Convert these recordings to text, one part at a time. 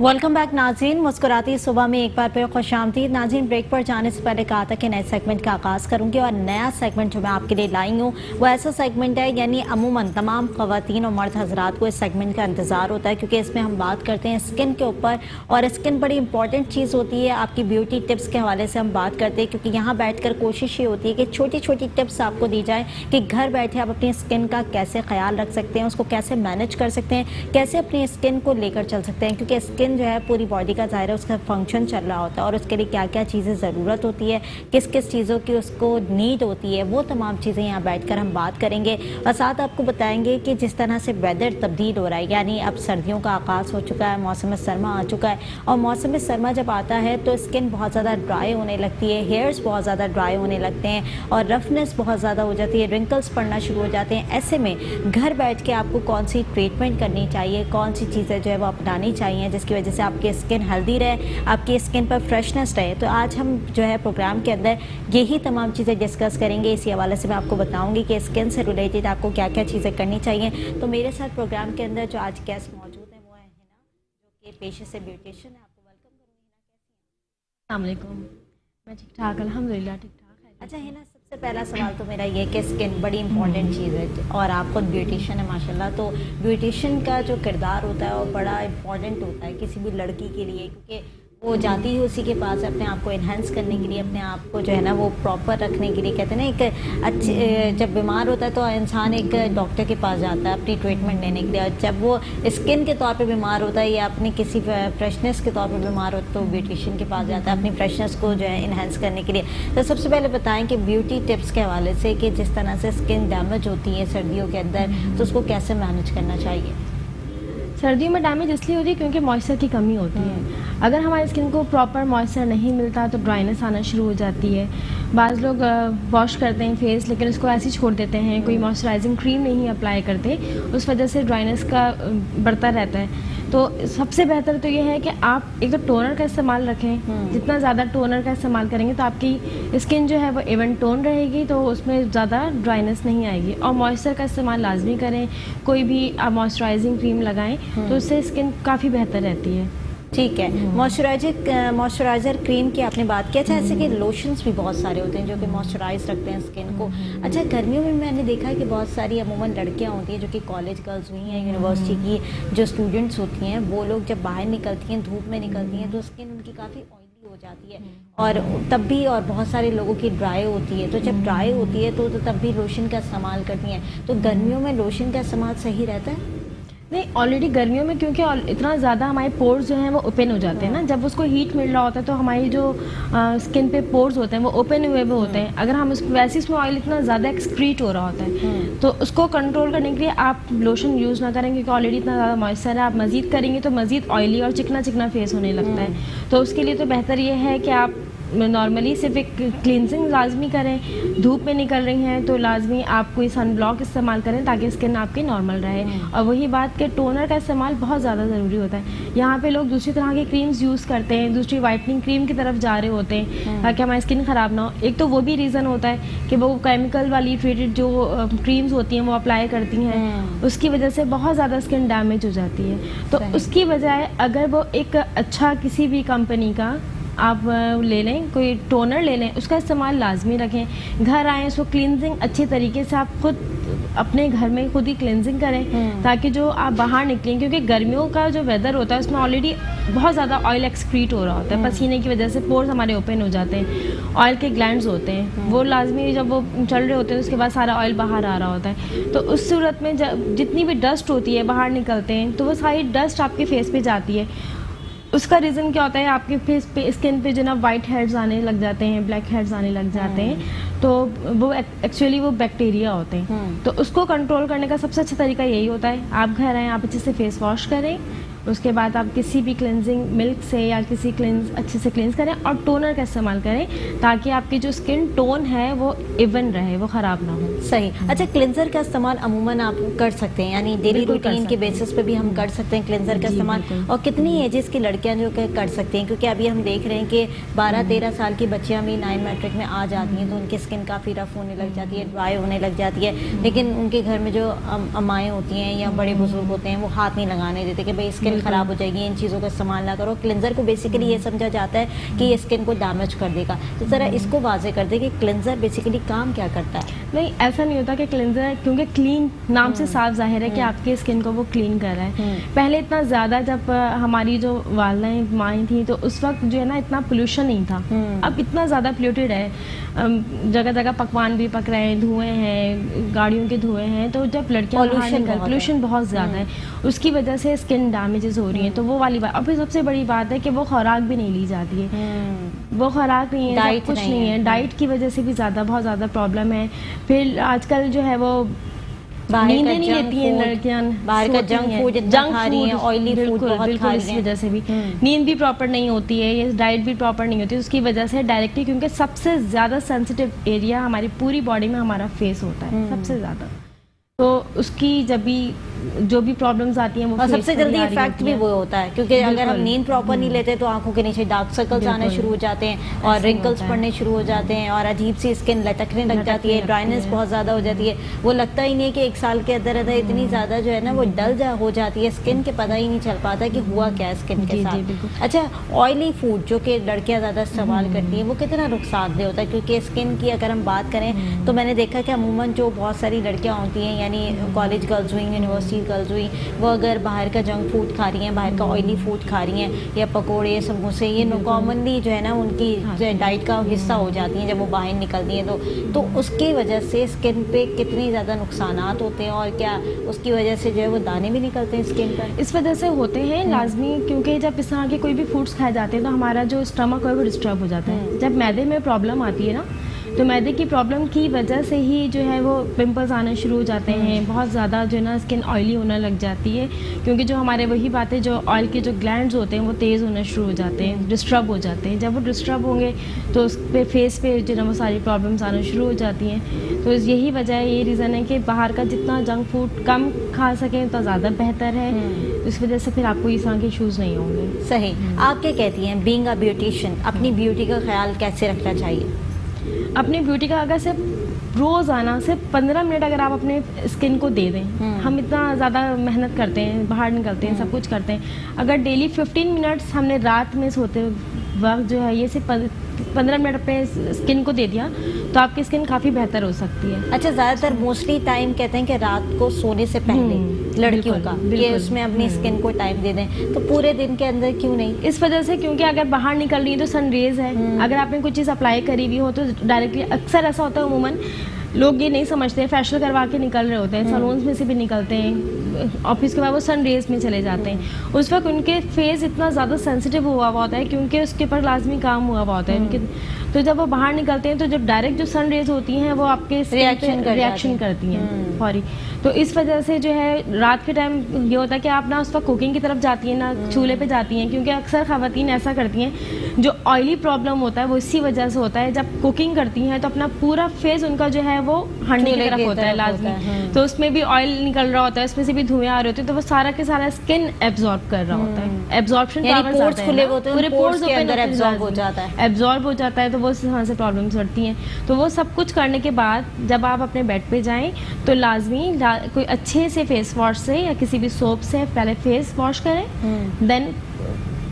Welcome back नाज़रीन। मुस्कुराती सुबह में एक बार फिर खुशामदीद। नाज़रीन, ब्रेक पर जाने से पहले कहा था कि नए सेगमेंट का आगाज़ करूंगी और नया सेगमेंट जो मैं आपके लिए लाई हूँ वो ऐसा सेगमेंट है, यानी अमूमन तमाम ख़वातीन और मर्द हज़रात को इस सेगमेंट का इंतज़ार होता है, क्योंकि इसमें हम बात करते हैं स्किन के ऊपर। और स्किन बड़ी इंपॉर्टेंट चीज़ होती है। आपकी ब्यूटी टिप्स के हवाले से हम बात करते हैं, क्योंकि यहाँ बैठ कर कोशिश ये होती है कि छोटी छोटी टिप्स आपको दी जाए कि घर बैठे आप अपनी स्किन का कैसे ख्याल रख सकते हैं, उसको कैसे मैनेज कर सकते हैं, कैसे अपनी स्किन को लेकर चल सकते हैं। क्योंकि स्किन जो है पूरी बॉडी का ज़ाहिर है उसका फंक्शन चल रहा होता है, और उसके लिए क्या क्या चीज़ें ज़रूरत होती है, किस किस चीज़ों की उसको नीड होती है, वो तमाम चीज़ें यहाँ बैठकर हम बात करेंगे। और साथ आपको बताएंगे कि जिस तरह से वेदर तब्दील हो रहा है, यानी अब सर्दियों का आगाज़ हो चुका है, मौसम सरमा आ चुका है, और मौसम सरमा जब आता है तो स्किन बहुत ज़्यादा ड्राई होने लगती है, हेयर्स बहुत ज़्यादा ड्राई होने लगते हैं, और रफनेस बहुत ज़्यादा हो जाती है, रिंकल्स पड़ना शुरू हो जाते हैं। ऐसे में घर बैठ के आपको कौन सी ट्रीटमेंट करनी चाहिए, कौन सी चीज़ें जो है वो अपनानी चाहिए जिसकी वजह से आपकी स्किन हेल्दी रहे, आपकी स्किन पर फ्रेशनेस रहे। तो आज हम जो है प्रोग्राम के अंदर यही तमाम चीज़ें डिस्कस करेंगे। इसी हवाले से मैं आपको बताऊंगी कि स्किन से रिलेटेड आपको क्या क्या चीज़ें करनी चाहिए। तो मेरे साथ प्रोग्राम के अंदर जो आज गेस्ट मौजूद हैं वो है हिना, जो कि पेशे से ब्यूटिशियन है। आपको वेलकम करूँगी। हिना, कैसी हैं? अस्सलाम वालेकुम। मैं ठीक ठाक, अल्हम्दुलिल्लाह ठीक ठाक है। अच्छा हिना, सबसे पहला सवाल तो मेरा ये कि स्किन बड़ी इंपॉर्टेंट चीज़ है, और आप खुद ब्यूटिशियन है माशाल्लाह। तो ब्यूटिशियन का जो किरदार होता है वो बड़ा इंपॉर्टेंट होता है किसी भी लड़की के लिए, क्योंकि वो जाती है उसी के पास अपने आप को इन्हेंस करने के लिए, अपने आप को जो है ना वो प्रॉपर रखने के लिए। कहते हैं ना, एक अच्छे जब बीमार होता है तो इंसान एक डॉक्टर के पास जाता है अपनी ट्रीटमेंट लेने के लिए, और जब वो स्किन के तौर पे बीमार होता है या अपनी किसी फ्रेशनेस के तौर पे बीमार होता है तो ब्यूटिशियन के पास जाता है अपनी फ्रेशनेस को जो है इन्हेंस करने के लिए। तो सबसे पहले बताएं कि ब्यूटी टिप्स के हवाले से कि जिस तरह से स्किन डैमेज होती है सर्दियों के अंदर, तो उसको कैसे मैनेज करना चाहिए। सर्दियों में डैमेज इसलिए होती है क्योंकि मॉइस्चर की कमी होती है। अगर हमारी स्किन को प्रॉपर मॉइस्चर नहीं मिलता तो ड्राइनेस आना शुरू हो जाती है। बाज़ लोग वॉश करते हैं फेस, लेकिन उसको ऐसे ही छोड़ देते हैं, कोई मॉइस्चराइजिंग क्रीम नहीं अप्लाई करते, उस वजह से ड्राइनेस का बढ़ता रहता है। तो सबसे बेहतर तो ये है कि आप एक तो टोनर का इस्तेमाल रखें। जितना ज़्यादा टोनर का इस्तेमाल करेंगे तो आपकी स्किन जो है वो इवन टोन रहेगी, तो उसमें ज़्यादा ड्राइनेस नहीं आएगी। और मॉइस्चर का इस्तेमाल लाजमी करें, कोई भी आप मॉइस्चराइजिंग क्रीम लगाएं तो उससे स्किन काफ़ी बेहतर रहती है। ठीक है। मॉइस्चराइजर क्रीम की आपने बात की। अच्छा, ऐसे कि लोशंस भी बहुत सारे होते हैं जो कि मॉइस्चराइज रखते हैं स्किन को। अच्छा, गर्मियों में मैंने देखा है कि बहुत सारी अमूमन लड़कियां होती हैं जो कि कॉलेज गर्ल्स हुई हैं, यूनिवर्सिटी की जो स्टूडेंट्स होती हैं, वो लोग जब बाहर निकलती हैं, धूप में निकलती हैं, तो स्किन उनकी काफ़ी ऑयली हो जाती है, और तब भी, और बहुत सारे लोगों की ड्राई होती है। तो जब ड्राई होती है तो तब भी लोशन का इस्तेमाल करती हैं। तो गर्मियों में लोशन का इस्तेमाल सही रहता है? नहीं, ऑलरेडी गर्मियों में क्योंकि इतना ज़्यादा हमारे पोर्स जो हैं वो ओपन हो जाते हैं ना, जब उसको हीट मिल रहा होता है तो हमारी जो स्किन पे पोर्स होते हैं वो ओपन हुए हुए होते हैं। अगर हम वैसे इसमें ऑयल इतना ज़्यादा एक्सक्रीट हो रहा होता है, तो उसको कंट्रोल करने के लिए आप लोशन यूज़ ना करें, क्योंकि ऑलरेडी इतना ज़्यादा मॉइस्चर है। आप मज़ीद करेंगे तो मज़ीद ऑयली और चिकना चिकना फेस होने लगता है। तो उसके लिए तो बेहतर ये है कि आप नॉर्मली सिर्फ एक क्लिनजिंग लाजमी करें। धूप में निकल रही हैं तो लाजमी आप कोई सन ब्लॉक इस्तेमाल करें ताकि स्किन आपकी नॉर्मल रहे। और वही बात कि टोनर का इस्तेमाल बहुत ज़्यादा ज़रूरी होता है। यहाँ पे लोग दूसरी तरह की क्रीम्स यूज़ करते हैं, दूसरी वाइटनिंग क्रीम की तरफ जा रहे होते हैं ताकि हमारी स्किन ख़राब ना हो। एक तो वो भी रीज़न होता है कि वो केमिकल वाली ट्रीटेड जो क्रीम्स होती हैं वो अप्लाई करती हैं, उसकी वजह से बहुत ज़्यादा स्किन डैमेज हो जाती है। तो उसकी बजाय अगर वो एक अच्छा किसी भी कंपनी का आप ले लें, कोई टोनर ले लें, उसका इस्तेमाल लाजमी रखें। घर आएँ, उसको क्लींजिंग अच्छे तरीके से आप खुद अपने घर में खुद ही क्लींजिंग करें, ताकि जो आप बाहर निकलें, क्योंकि गर्मियों का जो वेदर होता है उसमें ऑलरेडी बहुत ज़्यादा ऑयल एक्सक्रीट हो रहा होता है। पसीने की वजह से पोर्स हमारे ओपन हो जाते हैं, ऑयल के ग्लैंड्स होते हैं, वो लाजमी जब वो चल रहे होते हैं उसके बाद सारा ऑयल बाहर आ रहा होता है। तो उस सूरत में जब जितनी भी डस्ट होती है बाहर निकलते हैं तो वो सारी डस्ट आपके फेस पे जाती है। उसका रीज़न क्या होता है, आपके फेस पे स्किन पे जो ना वाइट हेड्स आने लग जाते हैं, ब्लैक हेड्स आने लग जाते हैं, तो वो एक्चुअली वो बैक्टीरिया होते हैं। तो उसको कंट्रोल करने का सबसे अच्छा तरीका यही होता है, आप घर आएँ, आप अच्छे से फेस वॉश करें, उसके बाद आप किसी भी क्लिनजिंग मिल्क से या किसी अच्छे से क्लिनज करें और टोनर का इस्तेमाल करें ताकि आपकी जो स्किन टोन है वो इवन रहे, वो ख़राब ना हो। सही। अच्छा, क्लिनजर का इस्तेमाल अमूमन आप कर सकते हैं, यानी डेली रूटीन के बेसिस पे भी हम कर सकते हैं क्लिनजर का इस्तेमाल। और कितनी एजेस की लड़कियां जो कर सकती हैं, क्योंकि अभी हम देख रहे हैं कि 12-13 साल की बच्चियां भी 9 मैट्रिक में आ जाती हैं तो उनकी स्किन काफ़ी रफ होने लग जाती है, ड्राई होने लग जाती है, लेकिन उनके घर में जो अम्माएँ होती हैं या बड़े बुजुर्ग होते हैं वो हाथ नहीं लगाने देते कि भाई इसके स्किन खराब हो जाएगी, इन चीज़ों का इस्तेमाल ना करो। क्लिनजर को बेसिकली ये समझा जाता है कि ये स्किन को डैमेज कर देगा। तो ज़रा इसको वाजे कर दे कि क्लिनजर बेसिकली काम क्या करता है। नहीं, ऐसा नहीं होता कि क्लिनजर, क्योंकि क्लीन नाम से साफ जाहिर है कि आपके स्किन को वो क्लीन कर रहा है। पहले इतना ज़्यादा जब हमारी जो वालदाएं माएँ थी तो उस वक्त जो है ना इतना पोल्यूशन नहीं था। अब इतना ज़्यादा पोल्यूटेड है, जगह जगह पकवान भी पक रहे हैं, धुएं हैं, गाड़ियों के धुएं हैं, तो जब लड़कियां पोल्यूशन बहुत ज़्यादा है, उसकी वजह से स्किन डैमेजेस हो रही हैं। तो वो वाली बात। और फिर सबसे बड़ी बात है कि वो खुराक भी नहीं ली जाती है, वो खुराक नहीं है, डाइट कुछ नहीं है। डाइट की वजह से भी बहुत ज़्यादा प्रॉब्लम है। फिर आजकल जो है वो नींदें नहीं लेती हैं लड़कियां, बाहर का जंक फूड खा रही हैं, ऑयली फूड बहुत खा रही हैं, इस वजह से भी नींद भी प्रॉपर नहीं होती है, ये डाइट भी प्रॉपर नहीं होती है। उसकी वजह से डायरेक्टली, क्योंकि सबसे ज़्यादा सेंसिटिव एरिया हमारी पूरी बॉडी में हमारा फेस होता है सबसे ज़्यादा, तो उसकी जब भी जो भी प्रॉब्लम्स आती हैं वो सबसे जल्दी इफेक्ट भी वो होता है, क्योंकि अगर हम नींद प्रॉपर नहीं लेते तो आंखों के नीचे डार्क सर्कल्स आने शुरू हो जाते हैं और रिंकल्स पड़ने शुरू हो जाते हैं और अजीब सी स्किन लटकने लग जाती है, ड्राइनेस बहुत ज़्यादा हो जाती है। वो लगता ही नहीं है कि एक साल के अंदर अंदर इतनी ज़्यादा जो है ना वो डल हो जाती है स्किन, के पता ही नहीं चल पाता कि हुआ क्या स्किन के साथ। अच्छा, ऑयली फूड जो कि लड़कियाँ ज़्यादा इस्तेमाल करती हैं वो कितना नुकसानदेह होता है? क्योंकि स्किन की अगर हम बात करें तो मैंने देखा कि अमूमन जो बहुत सारी लड़कियाँ होती हैं, यानी कॉलेज गर्ल्स हुई, यूनिवर्सिटी गर्ल्स हुई, वो अगर बाहर का जंक फूड खा रही हैं, बाहर का ऑयली फूड खा रही हैं या पकोड़े समोसे, ये कॉमनली जो है ना उनकी डाइट का हिस्सा हो जाती हैं जब वो बाहर निकलती हैं। तो उसकी वजह से स्किन पे कितनी ज़्यादा नुकसानात होते हैं और क्या उसकी वजह से जो है वो दाने भी निकलते हैं स्किन पर? इस वजह से होते हैं लाजमी, क्योंकि जब इस तरह के कोई भी फूड्स खाए जाते हैं तो हमारा जो स्टमक है वो डिस्टर्ब हो जाता है। जब मैदे में प्रॉब्लम आती है ना, तो मैदे की प्रॉब्लम की वजह से ही जो है वो पिंपल्स आने शुरू हो जाते हैं, बहुत ज़्यादा जो है ना स्किन ऑयली होने लग जाती है, क्योंकि जो हमारे वही बातें जो ऑयल के जो ग्लैंड्स होते हैं वो तेज़ होने शुरू हो जाते हैं, डिस्टर्ब हो जाते हैं। जब वो डिस्टर्ब होंगे तो उस पे फेस पे जो है वो सारी प्रॉब्लम्स आना शुरू हो जाती हैं। तो यही वजह है, ये रीज़न है कि बाहर का जितना जंक फूड कम खा सकें तो ज़्यादा बेहतर है। इस वजह से फिर आपको इस तरह के इशूज़ नहीं होंगे। सही। आप क्या कहती हैं, बीइंग अ ब्यूटिशियन अपनी ब्यूटी का ख्याल कैसे रखना चाहिए? अपनी ब्यूटी का अगर सिर्फ रोज़ाना सिर्फ 15 मिनट अगर आप अपने स्किन को दे दें, हम इतना ज़्यादा मेहनत करते हैं, बाहर निकलते हैं, सब कुछ करते हैं, अगर डेली 15 मिनट्स हमने रात में सोते वक्त जो है ये सिर्फ 15 मिनट अपने स्किन को दे दिया तो आपकी स्किन काफ़ी बेहतर हो सकती है। अच्छा, ज़्यादातर मोस्टली टाइम कहते हैं कि रात को सोने से पहले लड़कियों का कि उसमें अपनी स्किन को टाइम दे दें, तो पूरे दिन के अंदर क्यों नहीं? इस वजह से क्योंकि अगर बाहर निकल रही है तो सन रेज है, अगर आपने कोई चीज़ अप्लाई करी हुई हो तो डायरेक्टली, अक्सर ऐसा होता है अमूमन लोग ये नहीं समझते हैं, फेशियल करवा के निकल रहे होते हैं, सैलून्स में से भी निकलते हैं, ऑफिस के बाद वो सन रेज में चले जाते हैं। उस वक्त उनके फेस इतना ज़्यादा सेंसिटिव हुआ हुआ होता है क्योंकि उसके ऊपर लाजमी काम हुआ हुआ होता है उनके, तो जब वो बाहर निकलते हैं तो जब डायरेक्ट जो सन रेज होती हैं वो आपके रिएक्शन करती हैं फौरी। तो इस वजह से जो है रात के टाइम ये होता है कि आप ना उस वक्त कुकिंग की तरफ जाती हैं ना चूल्हे पे जाती हैं, क्योंकि अक्सर ख़वातीन ऐसा करती हैं, जो ऑयली प्रॉब्लम होता है वो इसी वजह से होता है। जब कुकिंग करती हैं तो अपना पूरा फेस उनका जो है वो हांडी की तरफ होता है लाजमी, तो उसमें भी ऑयल निकल रहा होता है, उसमें से भी धुएं आ रहे होते हैं, तो वो सारा के सारा स्किन एब्जॉर्ब कर रहा होता है। एब्जॉर्प्शन पोर्स खुले होते हैं, पूरे पोर्स के अंदर एब्जॉर्ब हो जाता है, एब्जॉर्ब हो जाता है, तो वो वहाँ से प्रॉब्लम्स बढ़ती हैं। तो वो सब कुछ करने के बाद जब आप अपने बेड पे जाएं तो लाजमी कोई अच्छे से फेस वॉश से या किसी भी सोप से पहले फेस वॉश करें, देन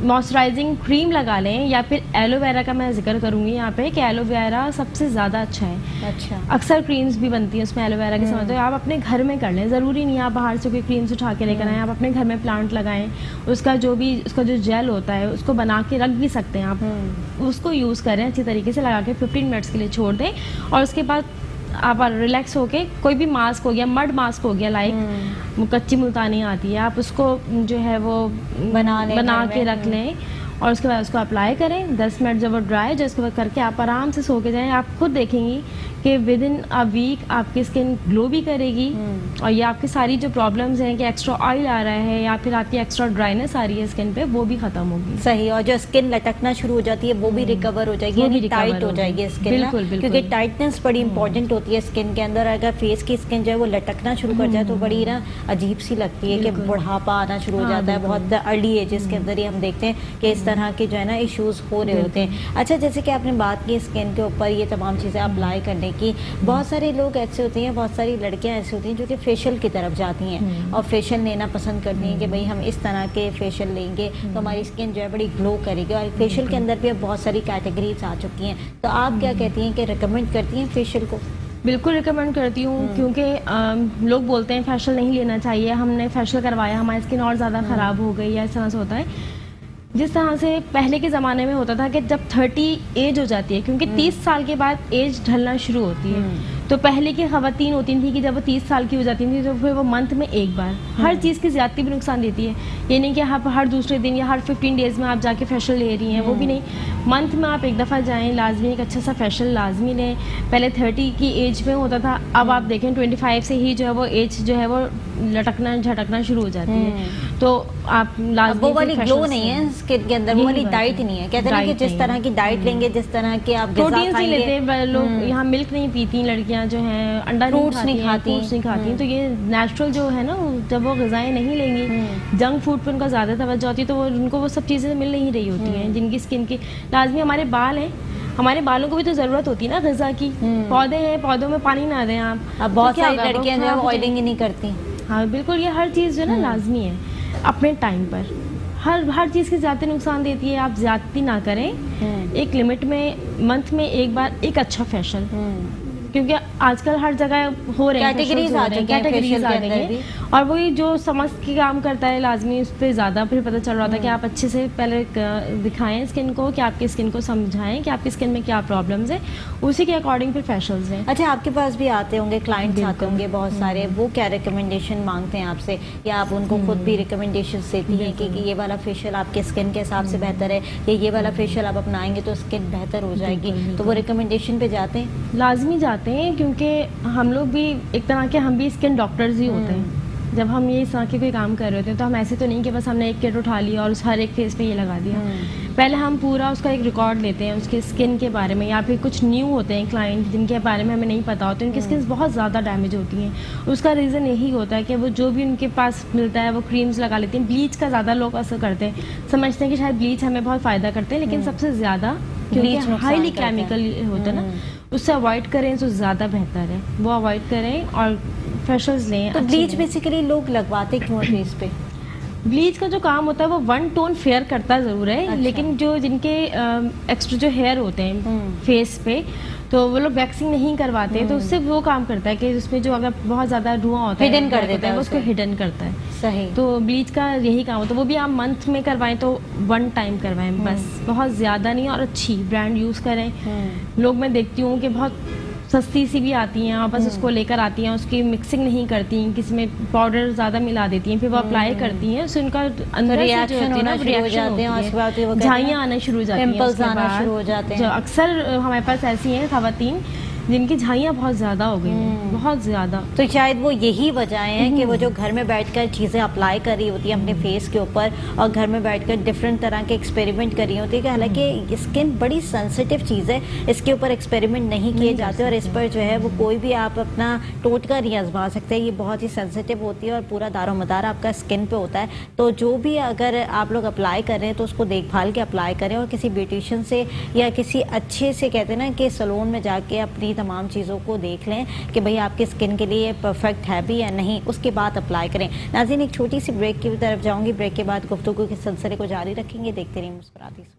मॉइस्चराइजिंग क्रीम लगा लें, या फिर एलोवेरा का मैं जिक्र करूंगी यहाँ पे कि एलोवेरा सबसे ज़्यादा अच्छा है। अच्छा, अक्सर क्रीम्स भी बनती हैं उसमें एलोवेरा के साथ, तो आप अपने घर में कर लें, ज़रूरी नहीं आप बाहर से कोई क्रीम्स उठा के लेकर आएँ, आप अपने घर में प्लांट लगाएं, उसका जो जेल होता है उसको बना के रख भी सकते हैं आप, उसको यूज़ करें अच्छी तरीके से, लगा के 15 मिनट्स के लिए छोड़ दें, और उसके बाद आप रिलैक्स होके कोई भी मास्क हो गया, मड मास्क हो गया, लाइक कच्ची मुल्तानी आती है, आप उसको जो है वो बना के रख लें और उसके बाद उसको अप्लाई करें 10 मिनट, जब वो ड्राई जो उसके बाद करके आप आराम से सो के जाएँ। आप खुद देखेंगी कि विद इन अ वीक आपकी स्किन ग्लो भी करेगी और ये आपकी सारी जो प्रॉब्लम्स हैं कि एक्स्ट्रा ऑयल आ रहा है या फिर आपकी एक्स्ट्रा ड्राइनेस आ रही है स्किन पे, वो भी खत्म होगी। सही, और जो स्किन लटकना शुरू हो जाती है वो भी रिकवर हो जाएगी, यानी टाइट हो जाएगी स्किन ना, क्योंकि टाइटनेस बड़ी इंपॉर्टेंट होती है स्किन के अंदर। अगर फेस की स्किन जो है वो लटकना शुरू कर जाए तो बड़ी ना अजीब सी लगती है कि बुढ़ापा आना शुरू हो जाता है, बहुत अर्ली एजेस के अंदर ही हम देखते हैं कि इस तरह के जो है ना इश्यूज हो रहे होते हैं। अच्छा, जैसे कि आपने बात की स्किन के ऊपर ये तमाम चीज़ें अप्लाई करने कि बहुत सारे लोग ऐसे होते हैं, बहुत सारी लड़कियां ऐसी होती हैं जो कि फेशियल की तरफ जाती हैं और फेशियल लेना पसंद करती हैं कि भाई हम इस तरह के फेशियल लेंगे तो हमारी स्किन जो है बड़ी ग्लो करेगी। और फेशियल के अंदर भी अब बहुत सारी कैटेगरीज आ चुकी हैं, तो आप क्या कहती हैं कि रिकमेंड करती हैं फेशियल को? बिल्कुल रिकमेंड करती हूँ, क्योंकि लोग बोलते हैं फेशियल नहीं लेना चाहिए, हमने फेशियल करवाया हमारी स्किन और ज़्यादा ख़राब हो गई या इस तरह से होता है। जिस तरह से पहले के ज़माने में होता था कि जब 30 एज हो जाती है, क्योंकि 30 साल के बाद एज ढलना शुरू होती है, तो पहले की ख़वातीन होती थी कि जब वो 30 साल की हो जाती थी तो फिर वो मंथ में एक बार, हर चीज़ की ज़्यादती भी नुकसान देती है। ये नहीं कि आप हर दूसरे दिन या हर 15 डेज़ में आप जाके फेशियल ले रही हैं, वो भी नहीं। मंथ में आप एक दफ़ा जाएं, लाजमी एक अच्छा सा फेशियल लाजमी लें। पहले 30 की एज में होता था, अब आप देखें 25 से ही जो है वो एज जो है वो लटकना झटकना शुरू हो जाती है। तो आप लाजमी वो वाली ग्लो नहीं है स्किन के अंदर, वो वाली डाइट नहीं है। कहते हैं कि जिस तरह की डाइट लेंगे, जिस तरह के आप प्रोटीन नहीं लेते हैं लोग, यहाँ मिल्क नहीं पीती लड़कियाँ जो हैं, अंडा फ्रूट्स नहीं खाती, तो ये नेचुरल जो है ना, जब वो ग़िज़ाएं नहीं लेंगी, जंक फूड पर उनका ज़्यादा तवज्जो होती है, तो उनको वो सब चीज़ें मिल नहीं रही होती हैं जिनकी स्किन की लाजमी। हमारे बाल हैं, हमारे बालों को भी तो ज़रूरत होती है ना ग़िज़ा की। पौधे हैं, पौधों में पानी ना दें आप, अब बहुत सारी लड़कियाँ जो है ऑयलिंग ही नहीं करती। हाँ बिल्कुल, ये हर चीज़ जो है ना लाजमी है अपने टाइम पर। हर चीज़ की ज़्यादा नुकसान देती है, आप ज़्यादती ना करें, एक लिमिट में, मंथ में एक बार एक अच्छा फेशियल, क्योंकि आजकल हर जगह हो रहे हैं कैटेगरीज आ गई हैं, और वही जो समझ के काम करता है लाजमी उस पर ज़्यादा फिर पता चल रहा था कि आप अच्छे से पहले दिखाएं स्किन को, कि आपकी स्किन को समझाएं कि आपकी स्किन में क्या प्रॉब्लम्स हैं, उसी के अकॉर्डिंग फिर फेशियल्स हैं। अच्छा, आपके पास भी आते होंगे क्लाइंट्स आते होंगे बहुत सारे, वो क्या रिकमेंडेशन मांगते हैं आपसे, या आप उनको खुद भी रिकमेंडेशन देती हैं कि ये वाला फेशियल आपके स्किन के हिसाब से बेहतर है, या ये वाला फेशियल आप अपनाएंगे तो स्किन बेहतर हो जाएगी, तो वो रिकमेंडेशन पे जाते हैं? लाजमी जाते हैं, क्योंकि हम लोग भी एक तरह के, हम भी स्किन डॉक्टर्स ही होते हैं। जब हम ये इस तरह के कोई काम कर रहे होते हैं तो हम ऐसे तो नहीं कि बस हमने एक किट उठा लिया और उस हर एक फेस पे ये लगा दिया। पहले हम पूरा उसका एक रिकॉर्ड लेते हैं उसके स्किन के बारे में, या फिर कुछ न्यू होते हैं क्लाइंट जिनके बारे में हमें नहीं पता होता, उनकी स्किन बहुत ज़्यादा डैमेज होती हैं। उसका रीज़न यही होता है कि वो जो भी उनके पास मिलता है वो क्रीम्स लगा लेते हैं। ब्लीच का ज़्यादा लोग असर करते हैं, समझते हैं कि शायद ब्लीच हमें बहुत फ़ायदा करते हैं, लेकिन सबसे ज़्यादा क्योंकि हाईली केमिकल होता है ना, उससे अवॉइड करें तो ज़्यादा बेहतर है, वो अवॉइड करें और फेशियल्स लें। तो ब्लीच बेसिकली लोग लगवाते क्यों है फेस पे? ब्लीच का जो काम होता है वो वन टोन फेयर करता ज़रूर है, अच्छा। लेकिन जो जिनके एक्स्ट्रा जो हेयर होते हैं फेस पे, तो वो लोग वैक्सिंग नहीं करवाते, तो उससे वो काम करता है कि उसमें जो अगर बहुत ज़्यादा धुआं होता है हिडन कर देता है, वो उसको हिडन करता है। सही। तो ब्लीच का यही काम होता है, वो भी आप मंथ में करवाएं तो 1 टाइम करवाएं बस, बहुत ज़्यादा नहीं, और अच्छी ब्रांड यूज़ करें। लोग मैं देखती हूँ कि बहुत सस्ती सी भी आती हैं और बस उसको लेकर आती हैं, उसकी मिक्सिंग नहीं करती, किसी में पाउडर ज़्यादा मिला देती हैं, फिर वो अप्लाई करती हैं, उससे उनका अंदर से जो होती है ना रिएक्शन होती है, झाइयाँ आना शुरू हो जाती हैं, पिंपल्स आना शुरू हो जाते हैं। जो अक्सर हमारे पास ऐसी हैं खवातीन जिनकी झाइयाँ बहुत ज़्यादा हो गई हैं, बहुत ज़्यादा। तो शायद वो यही वजह है कि वो जो घर में बैठकर चीज़ें अप्लाई कर रही होती है अपने फेस के ऊपर, और घर में बैठकर डिफरेंट तरह के एक्सपेरिमेंट कर रही होती है, कि हालांकि स्किन बड़ी सेंसिटिव चीज़ है, इसके ऊपर एक्सपेरिमेंट नहीं किए जाते, और इस पर जो है वो कोई भी आप अपना टोटका नहीं आजमा सकते। ये बहुत ही सेंसिटिव होती है और पूरा दारोमदार आपका स्किन पे होता है। तो जो भी अगर आप लोग अप्लाई कर रहे हैं तो उसको देखभाल के अप्लाई करें, और किसी ब्यूटिशियन से या किसी अच्छे से, कहते हैं ना कि सैलून में जाके अपनी तमाम चीज़ों को देख लें कि भाई आपके स्किन के लिए परफेक्ट है भी या नहीं, उसके बाद अप्लाई करें। नाज़रीन, एक छोटी सी ब्रेक की तरफ जाऊंगी, ब्रेक के बाद गुफ्तगू के सिलसिले को जारी रखेंगे। देखते रहिए मुस्कुराती सुबह।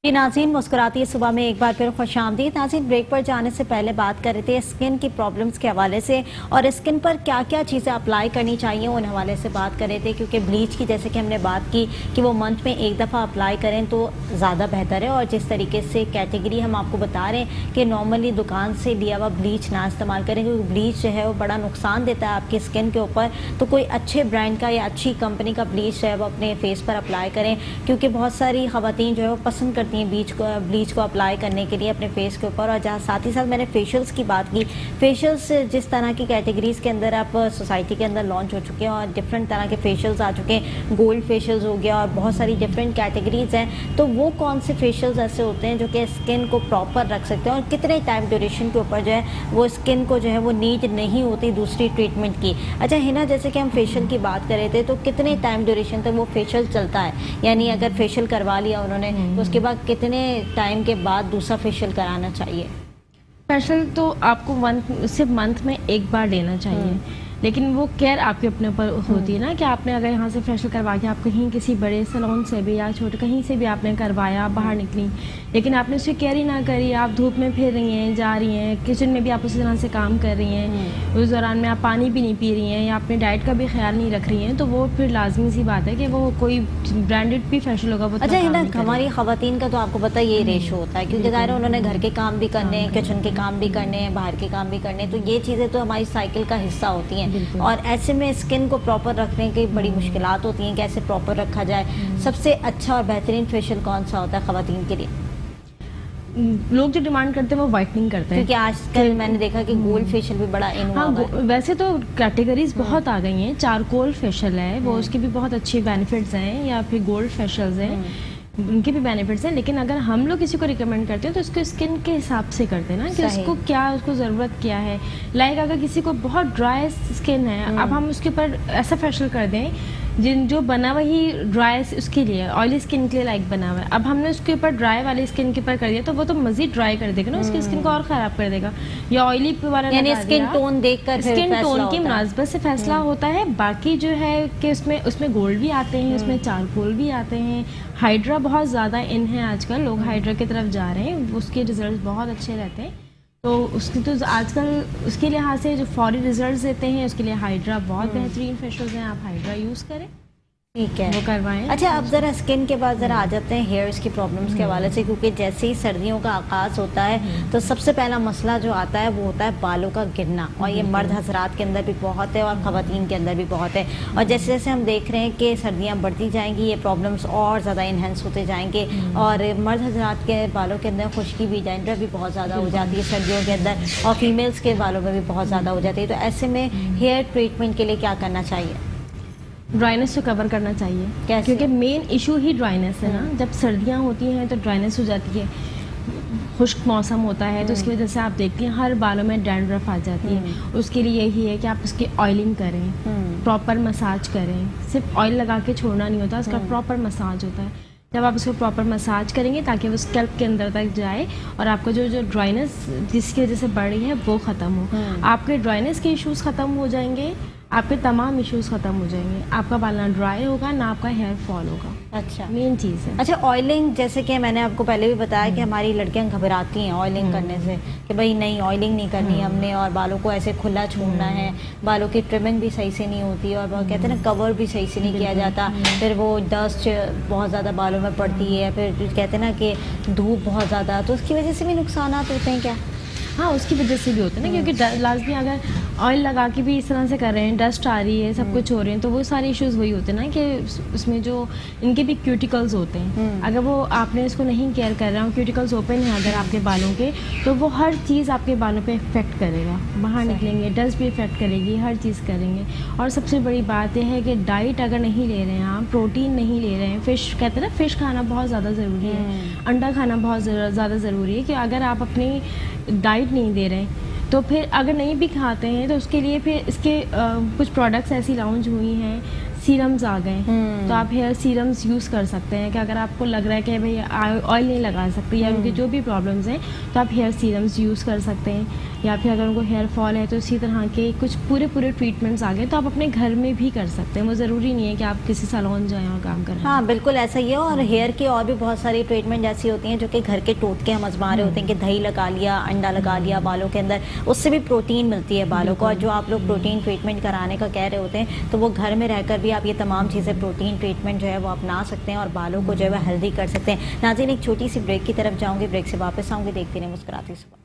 नाज़रीन, मुस्कुराती सुबह में एक बार फिर खुशामदीद। नाज़रीन, ब्रेक पर जाने से पहले बात कर रहे थे स्किन की प्रॉब्लम्स के हवाले से, और स्किन पर क्या क्या चीज़ें अप्लाई करनी चाहिए उन हवाले से बात कर रहे थे, क्योंकि ब्लीच की जैसे कि हमने बात की कि वो मंथ में एक दफ़ा अप्लाई करें तो ज़्यादा बेहतर है, और जिस तरीके से कैटेगरी हम आपको बता रहे हैं कि नॉर्मली दुकान से लिया हुआ ब्लीच ना इस्तेमाल करें, क्योंकि ब्लीच जो है वो बड़ा नुकसान देता है आपकी स्किन के ऊपर। तो कोई अच्छे ब्रांड का या अच्छी कंपनी का ब्लीच जो है वो अपने फेस पर अप्लाई करें, क्योंकि बहुत सारी ख़वातीन जो है वो पसंद करती हैं ब्लीच को अप्लाई करने के लिए अपने फेस के ऊपर। और जहाँ साथ ही साथ मैंने फेशियल्स की बात की, फेशियल्स जिस तरह की कैटेगरीज़ के अंदर आप सोसाइटी के अंदर लॉन्च हो चुके हैं, और डिफरेंट तरह के फेशियल्स आ चुके हैं, गोल्ड फेशियल्स हो गया, और बहुत सारी डिफरेंट कैटेगरीज़ हैं। तो वो कौन से फेशियल्स ऐसे होते हैं जो कि स्किन को प्रॉपर रख सकते हैं, और कितने टाइम ड्यूरेशन के ऊपर जो है वो स्किन को जो है वो नीड नहीं होती दूसरी ट्रीटमेंट की? अच्छा हिना, जैसे कि हम फेशियल की बात कर रहे थे, तो कितने टाइम ड्यूरेशन तक वो फेशियल चलता है? यानी अगर फेशियल करवा लिया उन्होंने तो उसके बाद कितने टाइम के बाद दूसरा फेशियल कराना चाहिए? फेशियल तो आपको सिर्फ मंथ में एक बार लेना चाहिए, लेकिन वो केयर आपके अपने ऊपर होती है ना कि आपने अगर यहाँ से फेशियल करवा के आप कहीं किसी बड़े सैलून से भी या छोटे कहीं से भी आपने करवाया, बाहर निकली, लेकिन आपने उसकी केयर ही ना करी, आप धूप में फिर रही हैं, जा रही हैं, किचन में भी आप उसी तरह से काम कर रही हैं, उस दौरान में आप पानी भी नहीं पी रही हैं या अपने डाइट का भी ख्याल नहीं रख रही हैं, तो वो फिर लाजमी सी बात है कि वो कोई ब्रांडेड भी फेशियल होगा वो अच्छा हिना, हमारी खवातीन का तो आपको पता है ये रेशो होता है, क्योंकि ज़ाहिर है उन्होंने घर के काम भी करने हैं, किचन के काम भी करने हैं, बाहर के काम भी करने हैं, तो ये चीज़ें तो हमारी साइकिल का हिस्सा होती हैं। और ऐसे में स्किन को प्रॉपर रखने की बड़ी मुश्किलात होती हैं, कैसे प्रॉपर रखा जाए। सबसे अच्छा और बेहतरीन फेशियल कौन सा होता है खवातीन के लिए? लोग जो डिमांड करते हैं वो वाइटनिंग करते हैं, क्योंकि आजकल मैंने देखा कि गोल्ड फेशियल भी बड़ा इन हुआ हाँ, है। वैसे तो कैटेगरीज बहुत आ गई हैं। चारकोल फेशियल है, वो उसके भी बहुत अच्छे बेनिफिट्स हैं, या फिर गोल्ड फेशियल्स हैं, उनके भी बेनिफिट्स हैं। लेकिन अगर हम लोग किसी को रिकमेंड करते हैं तो उसको स्किन के हिसाब से करते हैं ना कि उसको क्या, उसको ज़रूरत क्या है। लाइक अगर किसी को बहुत ड्राई स्किन है, अब हम उसके ऊपर ऐसा फेशियल कर दें जो बना हुआ ही ड्राई उसके लिए, ऑयली स्किन के लिए लाइक बना हुआ है, अब हमने उसके ऊपर ड्राई वाली स्किन के ऊपर कर दिया तो वो तो मज़ीद ड्राई कर देगा ना, उसकी स्किन को और ख़राब कर देगा। या ऑयली वाला यानी स्किन टोन देखकर स्किन टोन की मुनासबत से फैसला होता है। बाकी जो है कि उसमें गोल्ड भी आते हैं, उसमें चारकोल भी आते हैं, हाइड्रा बहुत ज़्यादा इन है आजकल, लोग हाइड्रा की तरफ जा रहे हैं, उसके रिजल्ट बहुत अच्छे रहते हैं। तो उसकी तो आजकल उसके लिहाज से जो फौरी रिजल्ट्स देते हैं, उसके लिए हाइड्रा बहुत बेहतरीन फेशियल्स हैं, आप हाइड्रा यूज़ करें, ठीक है, वो करवाएं। अच्छा अब ज़रा स्किन के बाद ज़रा आ जाते हैं हेयर्स की प्रॉब्लम्स के हवाले से, क्योंकि जैसे ही सर्दियों का आगाज़ होता है तो सबसे पहला मसला जो आता है वो होता है बालों का गिरना, और ये मर्द हजरात के अंदर भी बहुत है और ख़वातीन के अंदर भी बहुत है। और जैसे जैसे हम देख रहे हैं कि सर्दियाँ बढ़ती जाएंगी, ये प्रॉब्लम्स और ज़्यादा इन्हेंस होते जाएंगे, और मर्द हजरात के बालों के अंदर खुश्की भी, डैंड्रफ भी बहुत ज़्यादा हो जाती है सर्दियों के अंदर, और फीमेल्स के बालों में भी बहुत ज़्यादा हो जाती है। तो ऐसे में हेयर ट्रीटमेंट के लिए क्या करना चाहिए? ड्राइनेस को कवर करना चाहिए। कैसे? क्योंकि मेन इशू ही ड्राइनेस है ना। जब सर्दियाँ होती हैं तो ड्राइनेस हो जाती है, खुश्क मौसम होता है, तो उसकी वजह से आप देखती हैं हर बालों में डैंड्रफ आ जाती है। उसके लिए यही है कि आप उसकी ऑयलिंग करें, प्रॉपर मसाज करें। सिर्फ ऑयल लगा के छोड़ना नहीं होता, उसका प्रॉपर मसाज होता है। जब आप उसको प्रॉपर मसाज करेंगे ताकि वो स्कैल्प के अंदर तक जाए और आपको जो ड्राइनेस जिसकी वजह से बढ़ रही है वो ख़त्म हो, आपके ड्राइनेस के इश्यूज़ ख़त्म हो जाएंगे, आपके तमाम इश्यूज़ ख़त्म हो जाएंगे, आपका बाल ना ड्राई होगा ना आपका हेयर फॉल होगा। अच्छा, मेन चीज़ है। अच्छा ऑयलिंग, जैसे कि मैंने आपको पहले भी बताया कि हमारी लड़कियां घबराती हैं ऑयलिंग करने से, कि भाई नहीं ऑयलिंग नहीं करनी हमने, और बालों को ऐसे खुला छोड़ना है, बालों की ट्रिमिंग भी सही से नहीं होती, और वो कहते हैं ना कवर भी सही से नहीं किया जाता, फिर वो डस्ट बहुत ज़्यादा बालों में पड़ती है, फिर कहते हैं ना कि धूप बहुत ज़्यादा, तो उसकी वजह से भी नुकसान होते हैं क्या? हाँ, उसकी वजह से भी होता है ना, क्योंकि लाजमी अगर ऑयल लगा के भी इस तरह से कर रहे हैं, डस्ट आ रही है, सब कुछ हो रहे हैं, तो वो सारे इश्यूज़ वही होते हैं ना कि उसमें जो इनके भी क्यूटिकल्स होते हैं, अगर वो आपने इसको नहीं केयर कर रहे हो, क्यूटिकल्स ओपन है अगर आपके बालों के, तो वो हर चीज़ आपके बालों पे इफेक्ट करेगा, बाहर निकलेंगे, डस्ट भी इफेक्ट करेगी, हर चीज़ करेंगे। और सबसे बड़ी बात यह है कि डाइट अगर नहीं ले रहे हैं आप, प्रोटीन नहीं ले रहे हैं, फ़िश कहते हैं ना, फ़िश खाना बहुत ज़्यादा ज़रूरी है, अंडा खाना बहुत ज़्यादा ज़रूरी है, कि अगर आप अपनी डाइट नहीं दे रहे हैं तो फिर अगर नहीं भी खाते हैं तो उसके लिए फिर इसके कुछ प्रोडक्ट्स ऐसी लॉन्च हुई हैं, सीरम्स आ गए, तो आप हेयर सीरम्स यूज़ कर सकते हैं कि अगर आपको लग रहा है कि भाई ऑयल नहीं लगा सकते या उनकी जो भी प्रॉब्लम्स हैं, तो आप हेयर सीरम्स यूज़ कर सकते हैं। या फिर अगर उनको हेयर फॉल है तो इसी तरह के कुछ पूरे ट्रीटमेंट्स आ गए, तो आप अपने घर में भी कर सकते हैं, वो ज़रूरी नहीं है कि आप किसी सैलून जाएं और काम करें। हाँ बिल्कुल ऐसा ही है, और हेयर की और भी बहुत सारी ट्रीटमेंट ऐसी होती हैं जो कि घर के टोटके हम आजमा रहे होते हैं, कि दही लगा लिया, अंडा लगा लिया बालों के अंदर, उससे भी प्रोटीन मिलती है बालों को। और जो आप लोग प्रोटीन ट्रीटमेंट कराने का कह रहे होते हैं, तो वो घर में रहकर भी आप ये तमाम चीज़ें प्रोटीन ट्रीटमेंट जो है वो अपना सकते हैं और बालों को जो है वो हेल्दी कर सकते हैं। नाज़रीन, एक छोटी सी ब्रेक की तरफ जाऊँगी, ब्रेक से वापस आऊँगी, देखते रहे मुस्कुराती सुबह।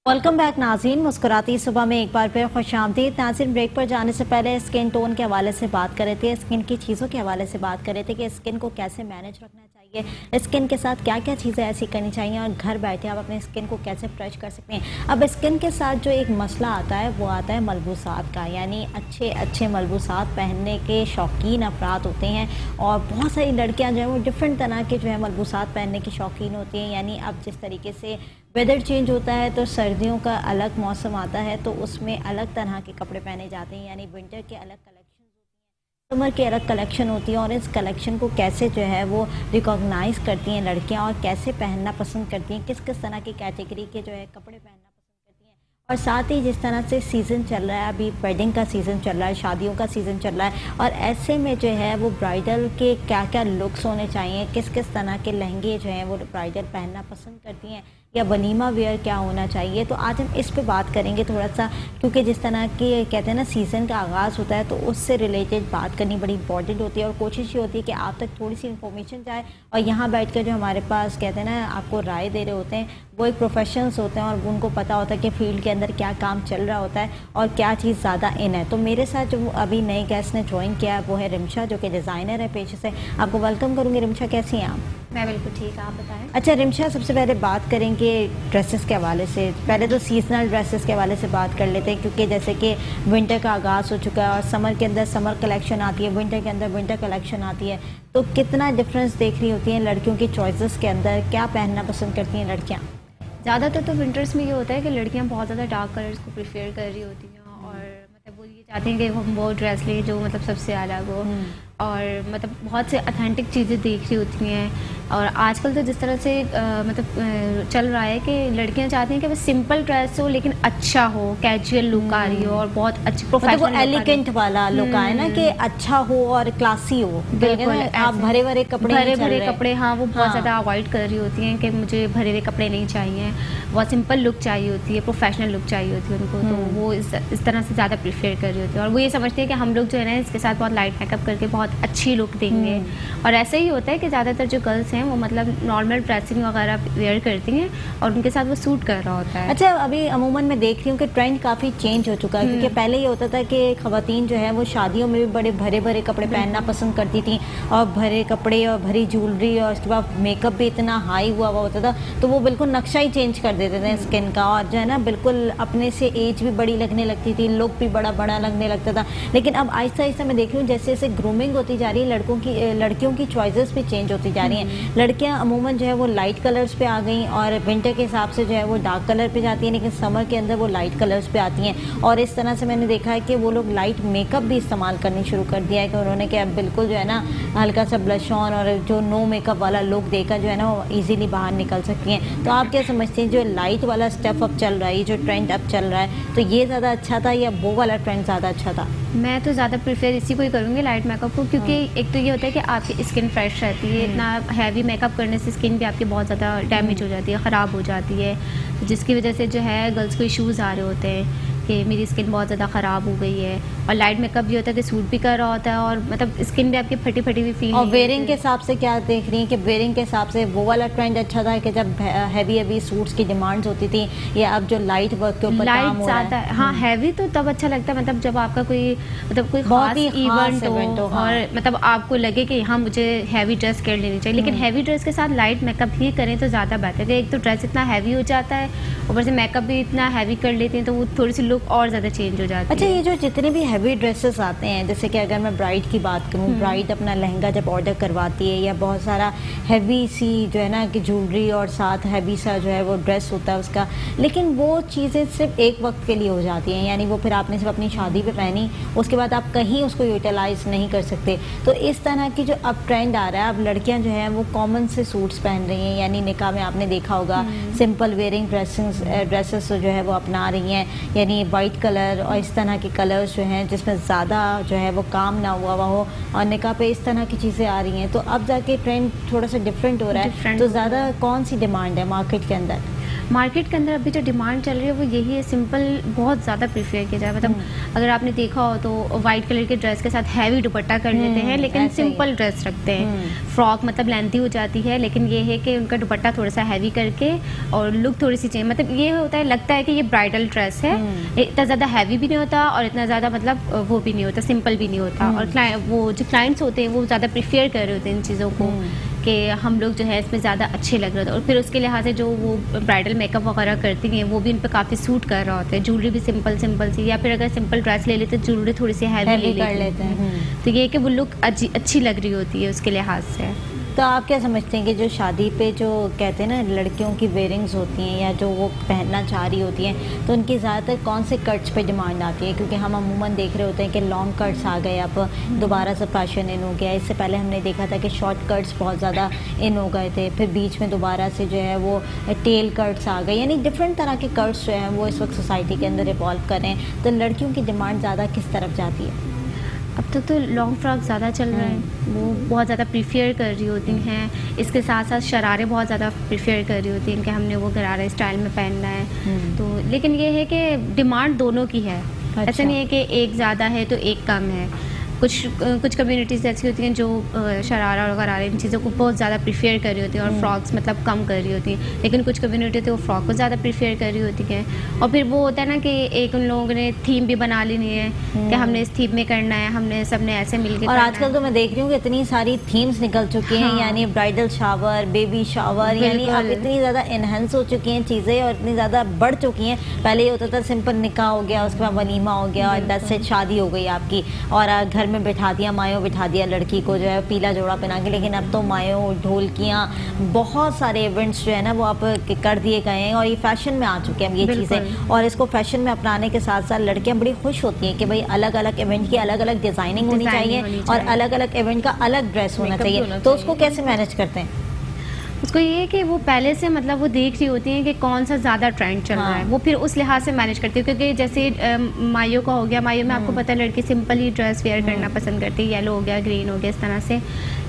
वेलकम बैक नाज़रीन, मुस्कुराती सुबह में एक बार फिर खुशामदीद। नाज़रीन, ब्रेक पर जाने से पहले स्किन टोन के हवाले से बात कर रहे थे, स्किन की चीज़ों के हवाले से बात कर रहे थे कि स्किन को कैसे मैनेज रखना चाहिए, स्किन के साथ क्या क्या चीज़ें ऐसी करनी चाहिए, और घर बैठे आप अपने स्किन को कैसे फ्रेश कर सकते हैं। अब स्किन के साथ जो एक मसला आता है वो आता है मलबूसात का, यानी अच्छे मलबूसात पहनने के शौकीन अफराद होते हैं, और बहुत सारी लड़कियाँ जो है वो डिफरेंट तरह के जो है मलबूसात पहनने की शौकीन होती हैं। यानी अब जिस तरीके से वेदर चेंज होता है तो सर्दियों का अलग मौसम आता है, तो उसमें अलग तरह के कपड़े पहने जाते हैं, यानी विंटर के अलग कलेक्शन होती हैं, कस्टमर की अलग कलेक्शन होती है और इस कलेक्शन को कैसे जो है वो रिकॉग्नाइज करती हैं लड़कियां और कैसे पहनना पसंद करती हैं, किस किस तरह की कैटेगरी के जो है कपड़े पहनना पसंद करती हैं। और साथ ही जिस तरह से सीज़न चल रहा है, अभी वेडिंग का सीज़न चल रहा है, शादियों का सीज़न चल रहा है, और ऐसे में जो है वो ब्राइडल के क्या क्या लुक्स होने चाहिए, किस किस तरह के लहंगे जो हैं वो ब्राइडल पहनना पसंद करती हैं, या वलीमा वेयर क्या होना चाहिए। तो आज हम इस पे बात करेंगे थोड़ा सा, क्योंकि जिस तरह की कहते हैं ना सीज़न का आगाज़ होता है तो उससे रिलेटेड बात करनी बड़ी इंपॉर्टेंट होती है और कोशिश ये होती है कि आप तक थोड़ी सी इन्फॉर्मेशन जाए और यहाँ बैठकर जो हमारे पास कहते हैं ना आपको राय दे रहे होते हैं वो एक प्रोफेशनल्स होते हैं और उनको पता होता है कि फील्ड के अंदर क्या काम चल रहा होता है और क्या चीज़ ज़्यादा इन है। तो मेरे साथ जो अभी नए गेस्ट ने ज्वाइन किया है वो है रिमशा, जो कि डिज़ाइनर है पेशे से। आपको वेलकम करूँगी। रिमशा, कैसी हैं आप? मैं बिल्कुल ठीक, आप बताएं। अच्छा रिमशा, सबसे पहले बात करेंगे ड्रेसेस के हवाले से। पहले तो सीजनल ड्रेसेस के हवाले से बात कर लेते हैं, क्योंकि जैसे कि विंटर का आगाज़ हो चुका है और समर के अंदर समर कलेक्शन आती है, विंटर के अंदर विंटर कलेक्शन आती है। तो कितना डिफरेंस देख रही होती हैं लड़कियों की चॉइसेस के अंदर, क्या पहनना पसंद करती हैं लड़कियाँ? ज़्यादातर तो विंटर्स में ये होता है कि लड़कियां बहुत ज़्यादा डार्क कलर्स को प्रेफर कर रही होती हैं और मतलब वो ये चाहती हैं कि हम वो ड्रेस लें जो मतलब सबसे अलग हो और मतलब बहुत से अथेंटिक चीज़ें देख रही होती हैं। और आजकल तो जिस तरह से चल रहा है कि लड़कियां चाहती हैं कि बस सिंपल ड्रेस हो लेकिन अच्छा हो, कैजुअल लुक आ रही हो और बहुत अच्छी प्रोफेशनल मतलब वो एलिगेंट वाला लुक आए ना, कि अच्छा हो और क्लासी हो। बिल्कुल, आप भरे भरे कपड़े नहीं चल भरे रहे। कपड़े, हाँ वो बहुत ज़्यादा अवॉइड कर रही होती हैं कि मुझे भरे हुए कपड़े नहीं चाहिए, बहुत सिंपल लुक चाहिए होती है, प्रोफेशनल लुक चाहिए होती है उनको। तो वो इस तरह से ज़्यादा प्रेफर कर रही होती है और वो ये समझती है कि हम लोग जो है ना इसके साथ बहुत लाइट मेकअप करके बहुत अच्छी लुक देंगे। और ऐसे ही होता है कि ज़्यादातर जो गर्ल्स हैं वो मतलब नॉर्मल ड्रेसिंग वगैरह वेयर करती हैं और उनके साथ वो सूट कर रहा होता है। अच्छा, अभी अमूमन मैं देख रही हूँ कि ट्रेंड काफ़ी चेंज हो चुका है, क्योंकि पहले ये होता था कि ख़वातीन जो है वो शादियों में भी बड़े भरे भरे कपड़े पहनना पसंद करती थी और भरे कपड़े और भरी ज्वेलरी और उसके बाद मेकअप भी इतना हाई हुआ होता था, तो वो बिल्कुल नक्शा ही चेंज कर देते थे स्किन का और जो है ना बिल्कुल अपने से एज भी बड़ी लगने लगती थी, लुक भी बड़ा बड़ा लगने लगता था। लेकिन अब आहिस्ता आहिस्ता मैं देख रही हूँ जैसे जैसे ग्रूमिंग होती जा रही है लड़कियों की चॉइसेस भी चेंज होती जा रही हैं। लड़कियाँ अमूमन जो है वो लाइट कलर्स पे आ गई और विंटर के हिसाब से जो है वो डार्क कलर पे जाती हैं, लेकिन समर के अंदर वो लाइट कलर्स पे आती हैं। और इस तरह से मैंने देखा है कि वो लोग लाइट मेकअप भी इस्तेमाल करनी शुरू कर दिया है कि उन्होंने कि अब बिल्कुल जो है ना हल्का सा ब्लश ऑन और जो नो मेकअप वाला लुक देकर जो है ना वो ईजिली बाहर निकल सकती हैं। तो आप क्या समझती हैं जो लाइट वाला स्टेप अब चल रहा है, जो ट्रेंड अब चल रहा है, तो ये ज़्यादा अच्छा था या वो वाला ट्रेंड ज़्यादा अच्छा था? मैं तो ज़्यादा प्रेफर इसी को ही करूँगी, लाइट मेकअप को, क्योंकि एक तो ये होता है कि आपकी स्किन फ्रेश रहती है। इतना हैवी मेकअप करने से स्किन भी आपकी बहुत ज़्यादा डैमेज हो जाती है, ख़राब हो जाती है, जिसकी वजह से जो है गर्ल्स को इश्यूज़ आ रहे होते हैं कि मेरी स्किन बहुत ज़्यादा ख़राब हो गई है। और लाइट मेकअप भी होता है कि सूट भी कर रहा होता है और मतलब स्किन भी आपकी फटी फटी हुई फील। और वेयरिंग के हिसाब से क्या देख रही हैं कि वेयरिंग के हिसाब से वो वाला ट्रेंड अच्छा था कि जब हैवी सूट्स की डिमांड्स होती थी, या अब जो लाइट वर्क के ऊपर काम हो रहा है? ज़्यादा हाँ, हैवी तो तब अच्छा लगता है मतलब जब आपका कोई बहुत खास ही इवेंट हो, हाँ। और मतलब आपको लगे कि हाँ मुझे हैवी ड्रेस कर लेनी चाहिए। लेकिन हैवी ड्रेस के साथ लाइट मेकअप ही करें तो ज़्यादा बेहतर है। एक तो ड्रेस इतना हैवी हो जाता है, ऊपर से मेकअप भी इतना हैवी कर लेते हैं तो वो थोड़ी सी लुक और ज़्यादा चेंज हो जाती है। अच्छा, ये जो जितने भी हैवी ड्रेसेस आते हैं, जैसे कि अगर मैं ब्राइड की बात करूँ, ब्राइड अपना लहंगा जब ऑर्डर करवाती है या बहुत सारा हैवी सी जो है ना कि ज्वेलरी और साथ हैवी सा जो है वो ड्रेस होता है उसका, लेकिन वो चीज़ें सिर्फ एक वक्त के लिए हो जाती हैं, यानी वो फिर आपने सिर्फ अपनी शादी पे पहनी, उसके बाद आप कहीं उसको यूटिलाइज नहीं कर सकते। तो इस तरह की जो अब ट्रेंड आ रहा है, अब लड़कियां जो हैं वो कॉमन से सूट्स पहन रही हैं, यानी निकाह में आपने देखा होगा सिंपल वेयरिंग ड्रेसेस जो है वो अपना रही हैं, यानी वाइट कलर और इस तरह के कलर्स जो हैं जिसमें ज़्यादा जो है वो काम ना हुआ हो और निकाह पे इस तरह की चीज़ें आ रही हैं। तो अब जाके ट्रेंड थोड़ा सा डिफरेंट हो रहा है, तो ज़्यादा कौन सी डिमांड है मार्केट के अंदर? मार्केट के अंदर अभी जो डिमांड चल रही है वो यही है, सिंपल बहुत ज़्यादा प्रेफर किया जाए। मतलब अगर आपने देखा हो तो वाइट कलर के ड्रेस के साथ हैवी दुपट्टा कर लेते हैं, लेकिन सिंपल ड्रेस रखते हैं। फ्रॉक मतलब लेंथी हो जाती है, लेकिन ये है कि उनका दुपट्टा थोड़ा सा हैवी करके और लुक थोड़ी सी चेंज, मतलब ये होता है, लगता है कि ये ब्राइडल ड्रेस है। इतना ज़्यादा हैवी भी नहीं होता और इतना ज़्यादा मतलब वो भी नहीं होता, सिंपल भी नहीं होता। और वो जो क्लाइंट्स होते हैं वो ज़्यादा प्रेफर कर रहे होते हैं इन चीज़ों को कि हम लोग जो है इसमें ज़्यादा अच्छे लग रहे थे। और फिर उसके लिहाज से जो वो ब्राइडल मेकअप वगैरह करती हैं वो भी उन पर काफ़ी सूट कर रहा होता है। ज्वेलरी भी सिंपल सी, या फिर अगर सिंपल ड्रेस ले लेते तो ज्वेलरी थोड़ी सी हैवी ले लेते हैं। तो ये है कि वो लुक अच्छी लग रही होती है उसके लिहाज से। तो आप क्या समझते हैं कि जो शादी पे जो कहते हैं ना लड़कियों की वेयरिंग्स होती हैं या जो वो पहनना चाह रही होती हैं, तो उनकी ज़्यादातर कौन से कट्स पे डिमांड आती है? क्योंकि हम अमूमन देख रहे होते हैं कि लॉन्ग कट्स आ गए, अब दोबारा से फैशन इन हो गया। इससे पहले हमने देखा था कि शॉर्ट कट्स बहुत ज़्यादा इन हो गए थे, फिर बीच में दोबारा से जो है वो टेल कट्स आ गए, यानी डिफरेंट तरह के कट्स जो हैं वो इस वक्त सोसाइटी के अंदर इवॉल्व कर रहे हैं। तो लड़कियों की डिमांड ज़्यादा किस तरफ जाती है? अब तक तो लॉन्ग फ्रॉक ज़्यादा चल रहा है, वो बहुत ज़्यादा प्रीफर कर रही होती हैं। इसके साथ साथ शरारे बहुत ज़्यादा प्रीफर कर रही होती हैं कि हमने वो गरारा स्टाइल में पहनना है। तो लेकिन ये है कि डिमांड दोनों की है। अच्छा। ऐसा नहीं है कि एक ज़्यादा है तो एक कम है। कुछ कम्युनिटीज़ ऐसी होती हैं जो शरारा और गरारा इन चीज़ों को बहुत ज़्यादा प्रीफर कर रही होती हैं और फ्रॉक्स मतलब कम कर रही होती हैं। लेकिन कुछ कम्युनिटी तो वो फ्रॉक को ज़्यादा प्रीफर कर रही होती हैं। और फिर वो होता है ना कि एक उन लोगों ने थीम भी बना लेनी है कि हमने इस थीम में करना है, हमने सबने ऐसे मिलके और आजकल तो मैं देख रही हूँ कि इतनी सारी थीम्स निकल चुकी हैं, हाँ। यानी ब्राइडल शावर, बेबी शावर, यानी अब बिल्कुल। इतनी ज़्यादा इन्हेंस हो चुकी हैं चीज़ें और इतनी ज़्यादा बढ़ चुकी हैं। पहले ये होता था सिंपल निकाह हो गया, उसके बाद वलीमा हो गया और 10 से शादी हो गई आपकी, और घर में बैठा दिया, मायों बिठा दिया लड़की को जो है पीला जोड़ा पहना के। लेकिन अब तो मायों, ढोलकियाँ, बहुत सारे इवेंट्स जो है ना वो आप कर दिए गए हैं और ये फैशन में आ चुके हैं अब ये बिल्कुल। चीज़ें। और इसको फैशन में अपनाने के साथ साथ लड़कियाँ बड़ी खुश होती हैं कि भाई अलग अलग इवेंट की अलग अलग डिज़ाइनिंग होनी डिज़ाइनिंग चाहिए होनी और चाहिए। अलग अलग इवेंट का अलग ड्रेस होना Makeup चाहिए। होना तो चाहिए। उसको कैसे मैनेज करते हैं? उसको ये है कि वो पहले से मतलब वो देख रही होती हैं कि कौन सा ज़्यादा ट्रेंड चल रहा है, हाँ। वो फिर उस लिहाज से मैनेज करती है। क्योंकि जैसे माइयों का हो गया, माइयों में आपको पता है लड़की सिंपल ही ड्रेस वेयर करना पसंद करती है, येलो हो गया, ग्रीन हो गया, इस तरह से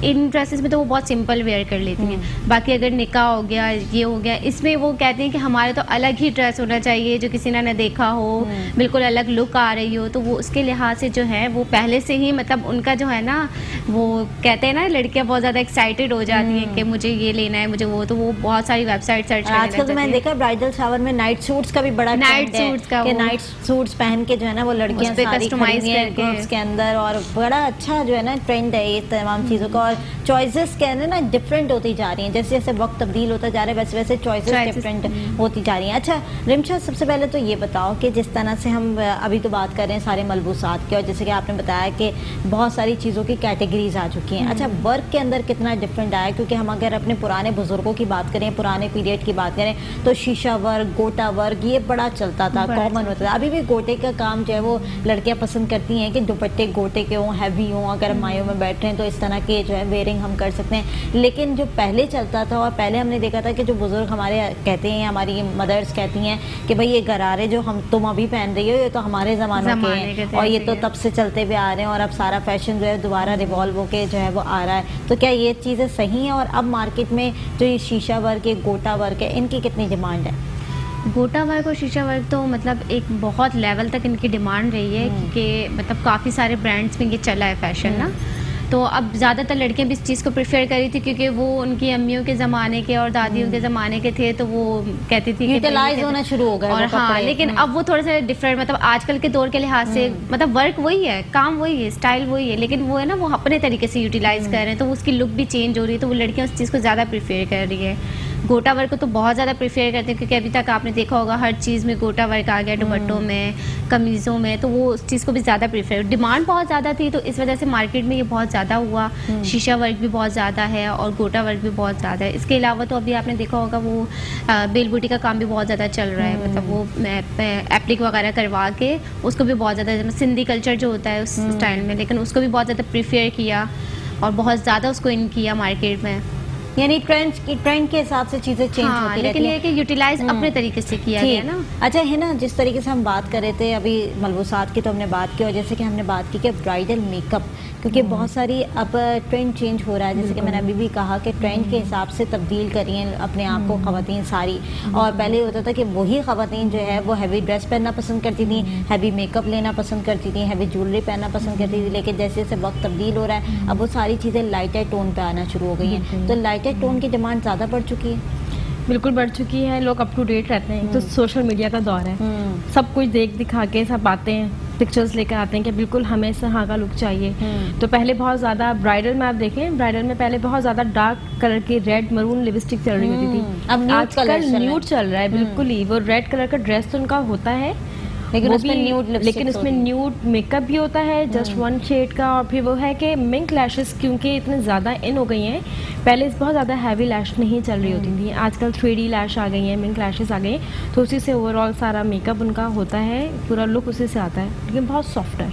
इन ड्रेसेस में तो वो बहुत सिंपल वेयर कर लेती हैं। बाकी अगर निकाह हो गया, ये हो गया, इसमें वो कहती हैं कि हमारे तो अलग ही ड्रेस होना चाहिए जो किसी ने न देखा हो, बिल्कुल अलग लुक आ रही हो। तो वो उसके लिहाज से जो है वो पहले से ही मतलब उनका जो है ना, वो कहते हैं ना लड़कियां बहुत ज़्यादा एक्साइटेड हो जाती हैं कि मुझे ये लेना है, मुझे वो, तो वो बहुत सारी वेबसाइट सर्च और करने आजकल तो मैंने देखा ब्राइडल शावर में नाइट सूट्स का भी बड़ा Night ट्रेंड है suits का कि वो। नाइट सूट्स पहन के जो है ना वो लड़कियां उस पे सारी customize खड़ी हैं करके। ग्रुप्स के अंदर, और बड़ा अच्छा जो है ना ट्रेंड है ये तमाम चीज़ों का। और चॉइसेस कहते हैं ना डिफरेंट होती जा रही हैं, जैसे जैसे वक्त तब्दील होता जा रहा है वैसे वैसे चॉइसेस Choices, डिफरेंट होती जा रही हैं। अच्छा रिमशा, सबसे पहले तो ये बताओ कि जिस तरह से हम अभी तो बात कर रहे हैं सारे मलबूसात की, और जैसे कि आपने बताया कि बहुत सारी चीज़ों की कैटेगरीज आ चुकी हैं। अच्छा वर्क के अंदर कितना डिफरेंट आया? क्योंकि हम अगर अपने पुराने बुजुर्गों की बात करें, पुराने पीरियड की बात करें, तो शीशा वर्क, गोटा वर्क ये बड़ा चलता था, बड़ा कॉमन होता था। अभी भी गोटे का काम जो है वो लड़कियां पसंद करती हैं कि दुपट्टे गोटे के हों, हैवी हों। अगर मायों में बैठ रहे हैं तो इस तरह के जो है वेयरिंग हम कर सकते हैं। लेकिन जो पहले चलता था, और पहले हमने देखा था कि जो बुजुर्ग हमारे कहते हैं, हमारी मदर्स कहती हैं कि भाई ये गरारे जो तुम अभी पहन रही हो ये तो हमारे ज़मानों के हैं और ये तो तब से चलते हुए आ रहे हैं, और अब सारा फैशन जो है दोबारा रिवॉल्व होके जो है वो आ रहा है। तो क्या ये चीज़ें सही हैं? और अब मार्केट में जो ये शीशा वर्क है, गोटा वर्क है, इनकी कितनी डिमांड है? गोटा वर्क और शीशा वर्क तो मतलब एक बहुत लेवल तक इनकी डिमांड रही है कि मतलब काफ़ी सारे ब्रांड्स में ये चला है फैशन ना। तो अब ज़्यादातर लड़कियां भी इस चीज़ को प्रेफर कर रही थी क्योंकि वो उनकी अम्मियों के ज़माने के और दादियों के ज़माने के थे, तो वो कहती थी यूटिलाइज होना शुरू हो गया और वो हाँ, कपड़े। लेकिन अब वो थोड़ा सा डिफरेंट, मतलब आजकल के दौर के लिहाज से मतलब वर्क वही है, काम वही है, स्टाइल वही है, लेकिन वो है ना वो अपने तरीके से यूटिलाइज कर रहे हैं, तो उसकी लुक भी चेंज हो रही है, तो वो लड़कियां उस चीज़ को ज़्यादा प्रेफर कर रही है। गोटा वर्क को तो बहुत ज़्यादा प्रेफर करते हैं क्योंकि अभी तक आपने देखा होगा हर चीज़ में गोटा वर्क आ गया, दुपट्टों में, कमीज़ों में, तो वो उस चीज़ को भी ज़्यादा प्रेफर, डिमांड बहुत ज़्यादा थी तो इस वजह से मार्केट में ये बहुत ज़्यादा हुआ। शीशा वर्क भी बहुत ज़्यादा है और गोटा वर्क भी बहुत ज़्यादा है। इसके अलावा तो अभी आपने देखा होगा वो बेल बूटी का काम भी बहुत ज़्यादा चल रहा है, मतलब वो एप्लिक वगैरह करवा के उसको भी बहुत ज़्यादा, सिंधी कल्चर जो होता है उस स्टाइल में, लेकिन उसको भी बहुत ज़्यादा प्रेफर किया और बहुत ज़्यादा उसको इन किया मार्केट में। यानी ट्रेंड के हिसाब से चीज़ें चेंज हाँ, होती रहती लेकिन ये हैं। कि यूटिलाइज अपने तरीके से किया गया ना। अच्छा है ना, जिस तरीके से हम बात कर रहे थे अभी मलबूसात की तो हमने बात की, और जैसे कि हमने बात की कि ब्राइडल मेकअप, क्योंकि बहुत सारी अब ट्रेंड चेंज हो रहा है, जैसे कि मैंने अभी भी कहा कि ट्रेंड के हिसाब से तब्दील करिए अपने आप को ख़वातीन सारी। और पहले होता था कि वही ख़वातीन जो है वो हैवी ड्रेस पहनना पसंद करती थी, हैवी मेकअप लेना पसंद करती थी, हैवी ज्वेलरी पहनना पसंद करती थी, लेकिन जैसे जैसे वक्त तब्दील हो रहा है अब वो सारी चीज़ें लाइटर टोन पर आना शुरू हो गई हैं। तो लाइटर टोन की डिमांड ज़्यादा बढ़ चुकी है। बिल्कुल बढ़ चुकी है, लोग अप टू डेट रहते हैं। तो सोशल मीडिया का दौर है, सब कुछ देख दिखा के सब आते हैं, पिक्चर्स लेकर आते हैं कि बिल्कुल हमें इस तरह का लुक चाहिए। तो पहले बहुत ज़्यादा ब्राइडल में आप देखें, ब्राइडल में पहले बहुत ज़्यादा डार्क कलर की रेड मरून लिपस्टिक चल रही होती थी। अब न्यूड आजकल न्यूड चल रहा है बिल्कुल ही। वो रेड कलर का ड्रेस तो उनका होता है लेकिन वो उसमें भी- nude lipsticks लेकिन उसमें होती हैं। न्यूड मेकअप भी होता है जस्ट वन शेड का। और फिर वो है कि मिंक लैशेस क्योंकि इतने ज़्यादा इन हो गई हैं, पहले बहुत ज़्यादा हैवी लैश नहीं चल रही होती थी, आजकल 3D लैश आ गई हैं, मिंक लैशेस आ गई हैं, तो उसी से ओवरऑल सारा मेकअप उनका होता है, पूरा लुक उसी से आता है, लेकिन बहुत सॉफ्टर,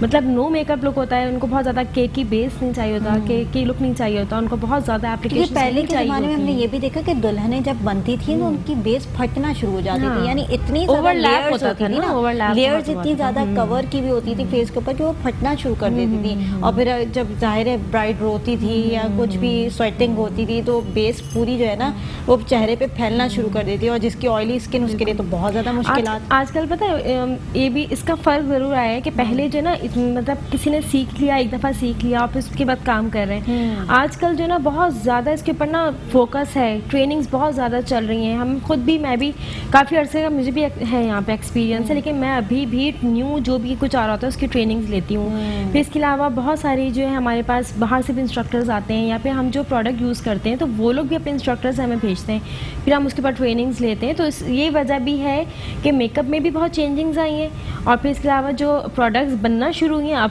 मतलब नो मेकअप लुक होता है। उनको बहुत ज़्यादा केकी बेस नहीं चाहिए होता, केकी लुक नहीं चाहिए होता, उनको बहुत ज़्यादा क्योंकि एप्लीकेशन पहले के चाहिए ज़माने में होती हमने हैं। ये भी देखा कि दुल्हनें जब बनती थी तो उनकी बेस फटना शुरू हो जाती हाँ। थी, यानी इतनी ज़्यादा Overlap लेयर्स होता होती था थी ना, ना, overlap लेयर्स बहुत इतनी हुआ था। ज़्यादा कवर की भी होती थी फेस के ऊपर कि वो फटना शुरू कर देती थी। और फिर जब जाहिर है ब्राइड रोती थी या कुछ भी स्वेटिंग होती थी तो बेस पूरी जो है ना वो चेहरे पे फैलना शुरू कर देती है, और जिसकी ऑयली स्किन उसके लिए तो बहुत ज़्यादा मुश्किलात। आजकल पता है ये भी इसका फर्क जरूर आया है कि पहले जो ना मतलब किसी ने सीख लिया, एक दफ़ा सीख लिया और फिर उसके बाद काम कर रहे हैं। आजकल जो ना बहुत ज़्यादा इसके ऊपर ना फोकस है, ट्रेनिंग्स बहुत ज़्यादा चल रही हैं। हम खुद भी, मैं भी काफ़ी अर्से का मुझे भी है यहाँ पे एक्सपीरियंस है, लेकिन मैं अभी भी न्यू जो भी कुछ आ रहा होता है उसकी ट्रेनिंग्स लेती हूँ। फिर इसके अलावा बहुत सारी जो है हमारे पास बाहर से भी इंस्ट्रक्टर्स आते हैं, या फिर हम जो प्रोडक्ट यूज़ करते हैं तो वो लोग भी अपने इंस्ट्रक्टर्स हमें भेजते हैं, फिर हम उसके बाद ट्रेनिंग्स लेते हैं। तो ये वजह भी है कि मेकअप में भी बहुत चेंजिंग्स आई हैं। और फिर इसके अलावा जो प्रोडक्ट्स बनना शुरू हुई हैं, अब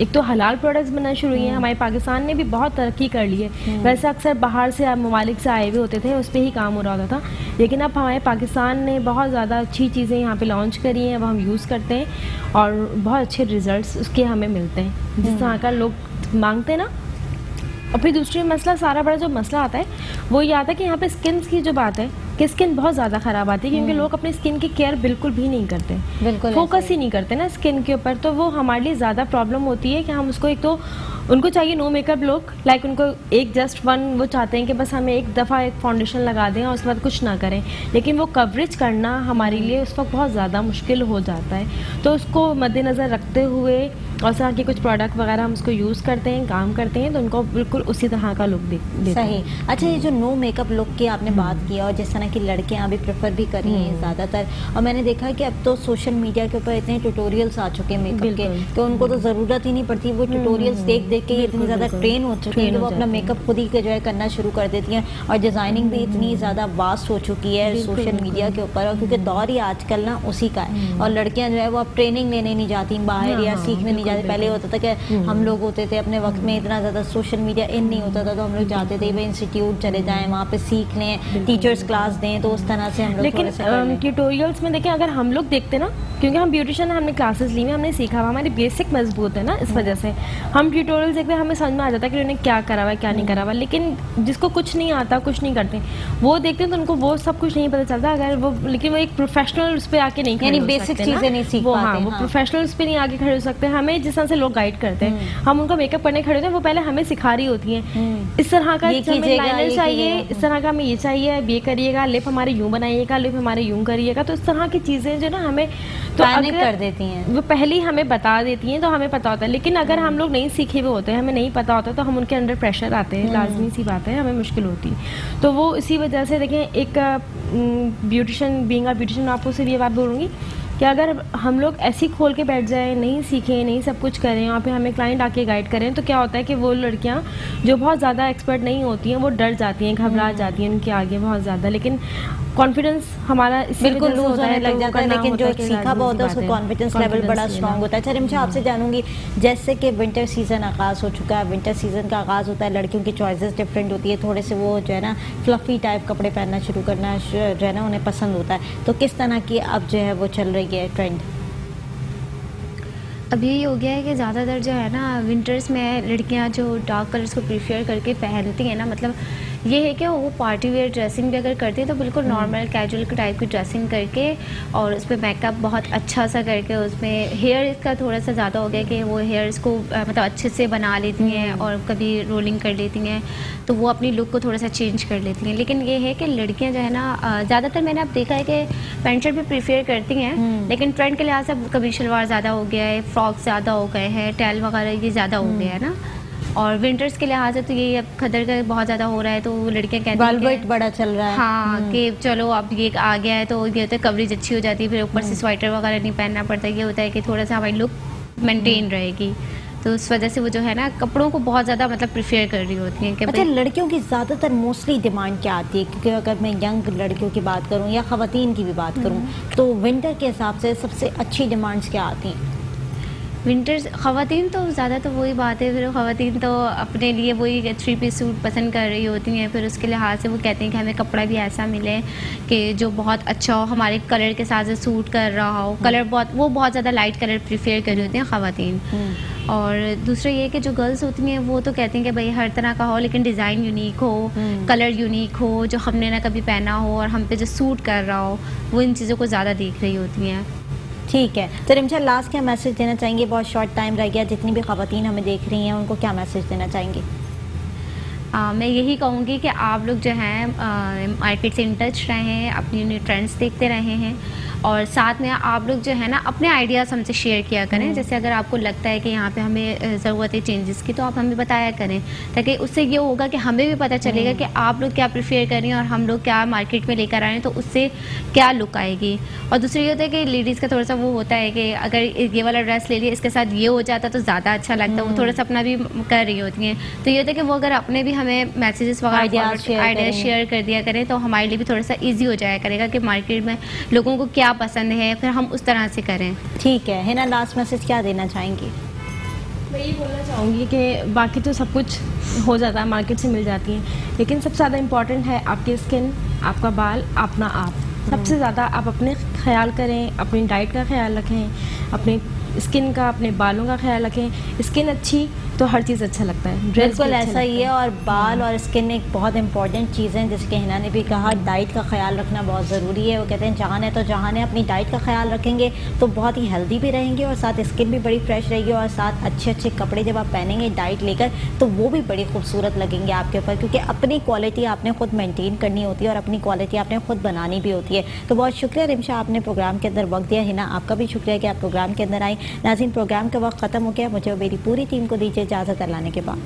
एक तो हलाल प्रोडक्ट्स बनना शुरू हुई हैं। हमारे पाकिस्तान ने भी बहुत तरक्की कर ली है। वैसे अक्सर बाहर से ममालिक से आए हुए होते थे, उस पर ही काम हो रहा होता था, लेकिन अब हमारे पाकिस्तान ने बहुत ज़्यादा अच्छी चीज़ें यहाँ पे लॉन्च करी हैं, वो हम यूज़ करते हैं और बहुत अच्छे रिजल्ट्स उसके हमें मिलते हैं जिस तरह का लोग मांगते हैं ना। और फिर दूसरी मसला, सारा बड़ा जो मसला आता है वो ये आता है कि यहाँ पे स्किन की जो बात है कि स्किन बहुत ज़्यादा ख़राब आती है, क्योंकि लोग अपनी स्किन की केयर बिल्कुल भी नहीं करते, बिल्कुल फोकस ही नहीं करते ना स्किन के ऊपर। तो वो हमारे लिए ज़्यादा प्रॉब्लम होती है कि हम उसको, एक तो उनको चाहिए नो मेकअप लुक, लाइक उनको एक जस्ट वन, वो चाहते हैं कि बस हमें एक दफ़ा एक फाउंडेशन लगा दें और उसके बाद कुछ ना करें, लेकिन वो कवरेज करना हमारे लिए उस वक्त बहुत ज़्यादा मुश्किल हो जाता है। तो उसको मद्देनज़र रखते हुए और इस तरह के कुछ प्रोडक्ट वगैरह हम उसको यूज़ करते हैं, काम करते हैं, तो उनको बिल्कुल उसी तरह का लुक देते सही। हैं। अच्छा, ये जो नो मेकअप लुक की आपने बात की और जिस तरह की लड़कियां अभी प्रेफर भी कर रही हैं ज़्यादातर, और मैंने देखा कि अब तो सोशल मीडिया के ऊपर इतने ट्यूटोरियल्स आ चुके हैं मेकअप के बिल्कुल। कि उनको तो ज़रूरत ही नहीं पड़ती, वो ट्यूटोरियल्स देख देख के ही इतनी ज़्यादा बिल्कुल। ट्रेन हो चुकी हैं कि ट्रेन वो हो अपना जाते हैं। मेकअप खुद ही जो है करना शुरू कर देती हैं, और डिज़ाइनिंग भी इतनी ज़्यादा वास्ट हो चुकी है बिल्कुल, सोशल बिल्कुल। मीडिया के ऊपर, और क्योंकि दौर ही आजकल ना उसी का है। और लड़कियां जो है वो अब ट्रेनिंग लेने नहीं जाती बाहर या हाँ, सीखने नहीं बिल्कुल, जाती। पहले होता था कि हम लोग होते थे अपने वक्त में इतना ज़्यादा सोशल मीडिया इन नहीं होता था, तो हम लोग जाते थे भाई इंस्टीट्यूट चले जाएं, वहाँ पे सीख लें, टीचर्स क्लास दें, तो उस तरह से हम लोग लेकिन थोड़े से कर लें। ट्यूटोरियल्स में देखें, अगर हम लोग देखते ना, क्योंकि हम ब्यूटिशियन हमने क्लासेस ली हुई, हमने सीखा हुआ, हमारी बेसिक मजबूत है ना, इस वजह से हम ट्यूटोरियल्स देखते हैं, हमें समझ में आ जाता है कि उन्होंने क्या करा हुआ है क्या नहीं करा हुआ। लेकिन जिसको कुछ नहीं आता, कुछ नहीं करते, वो देखते हैं तो उनको वो सब कुछ नहीं पता चलता। अगर वो, लेकिन वो एक प्रोफेशनल उस पर आके नहीं खड़े यानी हो basic सकते ना, चीज़ें नहीं सीख वो, पाते, हाँ, वो हाँ। प्रोफेशनल उस पर नहीं आके खड़े हो सकते। हमें जिस तरह से लोग गाइड करते हैं, हम उनको मेकअप करने खड़े होते हैं, वो पहले हमें सिखा रही होती हैं इस तरह का ये हमें कीजिएगा, लाइनर ये चाहिए, कीजिएगा। इस तरह का हमें ये चाहिए, अब ये करिएगा, लिप हमारे यूं बनाइएगा, लिप हमारे यूं करिएगा। तो इस तरह की चीज़ें जो ना हमें तो पैनिक अगर कर देती हैं। वो पहले ही हमें बता देती हैं तो हमें पता होता है। लेकिन अगर हम लोग नहीं सीखे हुए होते हैं, हमें नहीं पता होता, तो हम उनके अंडर प्रेशर आते हैं, लाजमी सी बात है, हमें मुश्किल होती है। तो वो इसी वजह से देखें, एक ब्यूटिशियन, बीइंग अ ब्यूटिशियन, आपको सिर्फ ये बात बोलूँगी कि अगर हम लोग ऐसे ही खोल के बैठ जाएं, नहीं सीखें, नहीं सब कुछ करें और फिर हमें क्लाइंट आके गाइड करें, तो क्या होता है कि वो लड़कियां जो बहुत ज़्यादा एक्सपर्ट नहीं होती हैं, वो डर जाती हैं, घबरा जाती हैं उनके आगे बहुत ज़्यादा। लेकिन कॉन्फिडेंस हमारा इसी बिल्कुल वजह से लूज होता होने है, लग तो जाता है, करना लेकिन होता जो है कि सीखा लाजमी हुआ सी होता है बात उसका है, कॉन्फिडेंस लेवल confidence बड़ा लेना। स्ट्रांग होता है। अच्छा रिमशा, आपसे जानूंगी, जैसे कि विंटर सीजन आगाज़ हो चुका है, विंटर सीजन का आगाज़ होता है, लड़कियों की चॉइसेस डिफरेंट होती है, थोड़े से वो जो है ना फ्लफी टाइप कपड़े पहनना शुरू करना जो है ना उन्हें पसंद होता है, तो किस तरह की अब जो है वो चल रही है ट्रेंड? अब यही हो गया है कि ज़्यादातर जो है ना विंटर्स में लड़कियां जो डार्क कलर्स को प्रीफर करके पहनती हैं ना, मतलब ये है कि वो पार्टी वेयर ड्रेसिंग भी अगर करती है तो बिल्कुल नॉर्मल कैजुअल टाइप की ड्रेसिंग करके और उस पर मेकअप बहुत अच्छा सा करके, उसमें हेयर इसका थोड़ा सा ज़्यादा हो गया कि वो हेयर्स को मतलब अच्छे से बना लेती हैं और कभी रोलिंग कर लेती हैं, तो वो अपनी लुक को थोड़ा सा चेंज कर लेती हैं। लेकिन ये है कि लड़कियां जो है ना ज़्यादातर मैंने अब देखा है कि पैंट शर्ट भी प्रीफर करती हैं, लेकिन ट्रेंड के लिहाज से कभी शलवार ज़्यादा हो गया है, फ्रॉक ज़्यादा हो गए हैं, टैल वगैरह ये ज़्यादा हो गया है ना। और विंटर्स के लिहाज से तो ये अब खदर का बहुत ज़्यादा हो रहा है, तो लड़कियां कहती हैं वेलवेट कि बड़ा चल रहा है। हाँ कि चलो अब ये आ गया है तो ये होता है कवरेज अच्छी हो जाती है, फिर ऊपर से स्वेटर वगैरह नहीं पहनना पड़ता, ये होता है कि थोड़ा सा हमारी लुक मेंटेन रहेगी, तो उस वजह से वो जो है ना कपड़ों को बहुत ज़्यादा मतलब प्रिफेयर कर रही होती हैं कि अच्छा, भाई लड़कियों की ज़्यादातर मोस्टली डिमांड क्या आती है? क्योंकि अगर मैं यंग लड़कियों की बात करूं या ख़वातीन की भी बात करूं तो विंटर के हिसाब से सबसे अच्छी डिमांड्स क्या आती हैं? विंटर्स ख़वातीन तो ज़्यादा तो वही बात है, फिर ख़वातीन तो अपने लिए वही 3 पीस सूट पसंद कर रही होती हैं, फिर उसके लिहाज से वो कहते हैं कि हमें कपड़ा भी ऐसा मिले कि जो बहुत अच्छा हो, हमारे कलर के साथ सूट कर रहा हो। कलर बहुत ज़्यादा लाइट कलर प्रीफेयर कर रही होती हैं ख़वातीन। और दूसरा ये कि जो गर्ल्स होती हैं वो तो कहती हैं कि भाई हर तरह का हो लेकिन डिज़ाइन यूनिक हो, कलर यूनिक हो, जो हमने ना कभी पहना हो और हम पे जो सूट कर रहा हो, वो इन चीज़ों को ज़्यादा देख रही होती हैं। ठीक है, तो रिमशा लास्ट क्या मैसेज देना चाहेंगे? बहुत शॉर्ट टाइम रह गया, जितनी भी ख़वातीन हमें देख रही हैं उनको क्या मैसेज देना चाहेंगे? मैं यही कहूँगी कि आप लोग जो हैं मार्केट से इन टच रहें, अपनी न्यू ट्रेंड्स देखते रहें हैं और साथ में आप लोग जो है ना अपने आइडियाज़ हमसे शेयर किया करें। जैसे अगर आपको लगता है कि यहाँ पे हमें ज़रूरत है चेंजेस की तो आप हमें बताया करें, ताकि उससे ये होगा कि हमें भी पता चलेगा कि आप लोग क्या प्रेफर कर रही हैं और हम लोग क्या मार्केट में लेकर आए हैं, तो उससे क्या लुक आएगी। और दूसरी ये होता है कि लेडीज़ का थोड़ा सा वो होता है कि अगर ये वाला ड्रेस ले लिया इसके साथ ये हो जाता तो ज़्यादा अच्छा लगता है, वो थोड़ा सा अपना भी कर रही होती हैं। तो ये होता है कि वो अगर अपने भी हमें मैसेजेस वगैरह आइडियाज़ शेयर कर दिया करें तो हमारे लिए भी थोड़ा सा ईजी हो जाया करेगा कि मार्केट में लोगों को क्या पसंद है, फिर हम उस तरह से करें। ठीक है, हिना लास्ट मैसेज क्या देना चाहेंगी? मैं ये बोलना चाहूँगी कि बाकी तो सब कुछ हो जाता है, मार्केट से मिल जाती है, लेकिन सबसे ज़्यादा इम्पॉर्टेंट है आपकी स्किन, आपका बाल, अपना आप। सबसे ज़्यादा आप अपने ख्याल करें, अपनी डाइट का ख्याल रखें, अपने स्किन का, अपने बालों का ख्याल रखें। स्किन अच्छी तो हर चीज़ अच्छा लगता है, बिल्कुल ऐसा ही है। और बाल और स्किन एक बहुत इंपॉर्टेंट चीज़ है, जैसे कि हिना ने भी कहा डाइट का ख्याल रखना बहुत ज़रूरी है। वो कहते हैं जान है तो जहान है, अपनी डाइट का ख्याल रखेंगे तो बहुत ही हेल्दी भी रहेंगे और साथ स्किन भी बड़ी फ्रेश रहेगी और साथ अच्छे अच्छे कपड़े जब आप पहनेंगे डाइट लेकर तो वो भी बड़ी खूबसूरत लगेंगे आपके ऊपर, क्योंकि अपनी क्वालिटी आपने खुद मेंटेन करनी होती है और अपनी क्वालिटी आपने खुद बनानी भी होती है। तो बहुत शुक्रिया रिमशा, आपने प्रोग्राम के अंदर वक्त दिया। हिना आपका भी शुक्रिया कि आप प्रोग्राम के अंदर आई। नाज़रीन, प्रोग्राम का वक्त ख़त्म हो गया, मुझे और मेरी पूरी टीम को दीजिए इजाज़त। अल्लाह के बाद।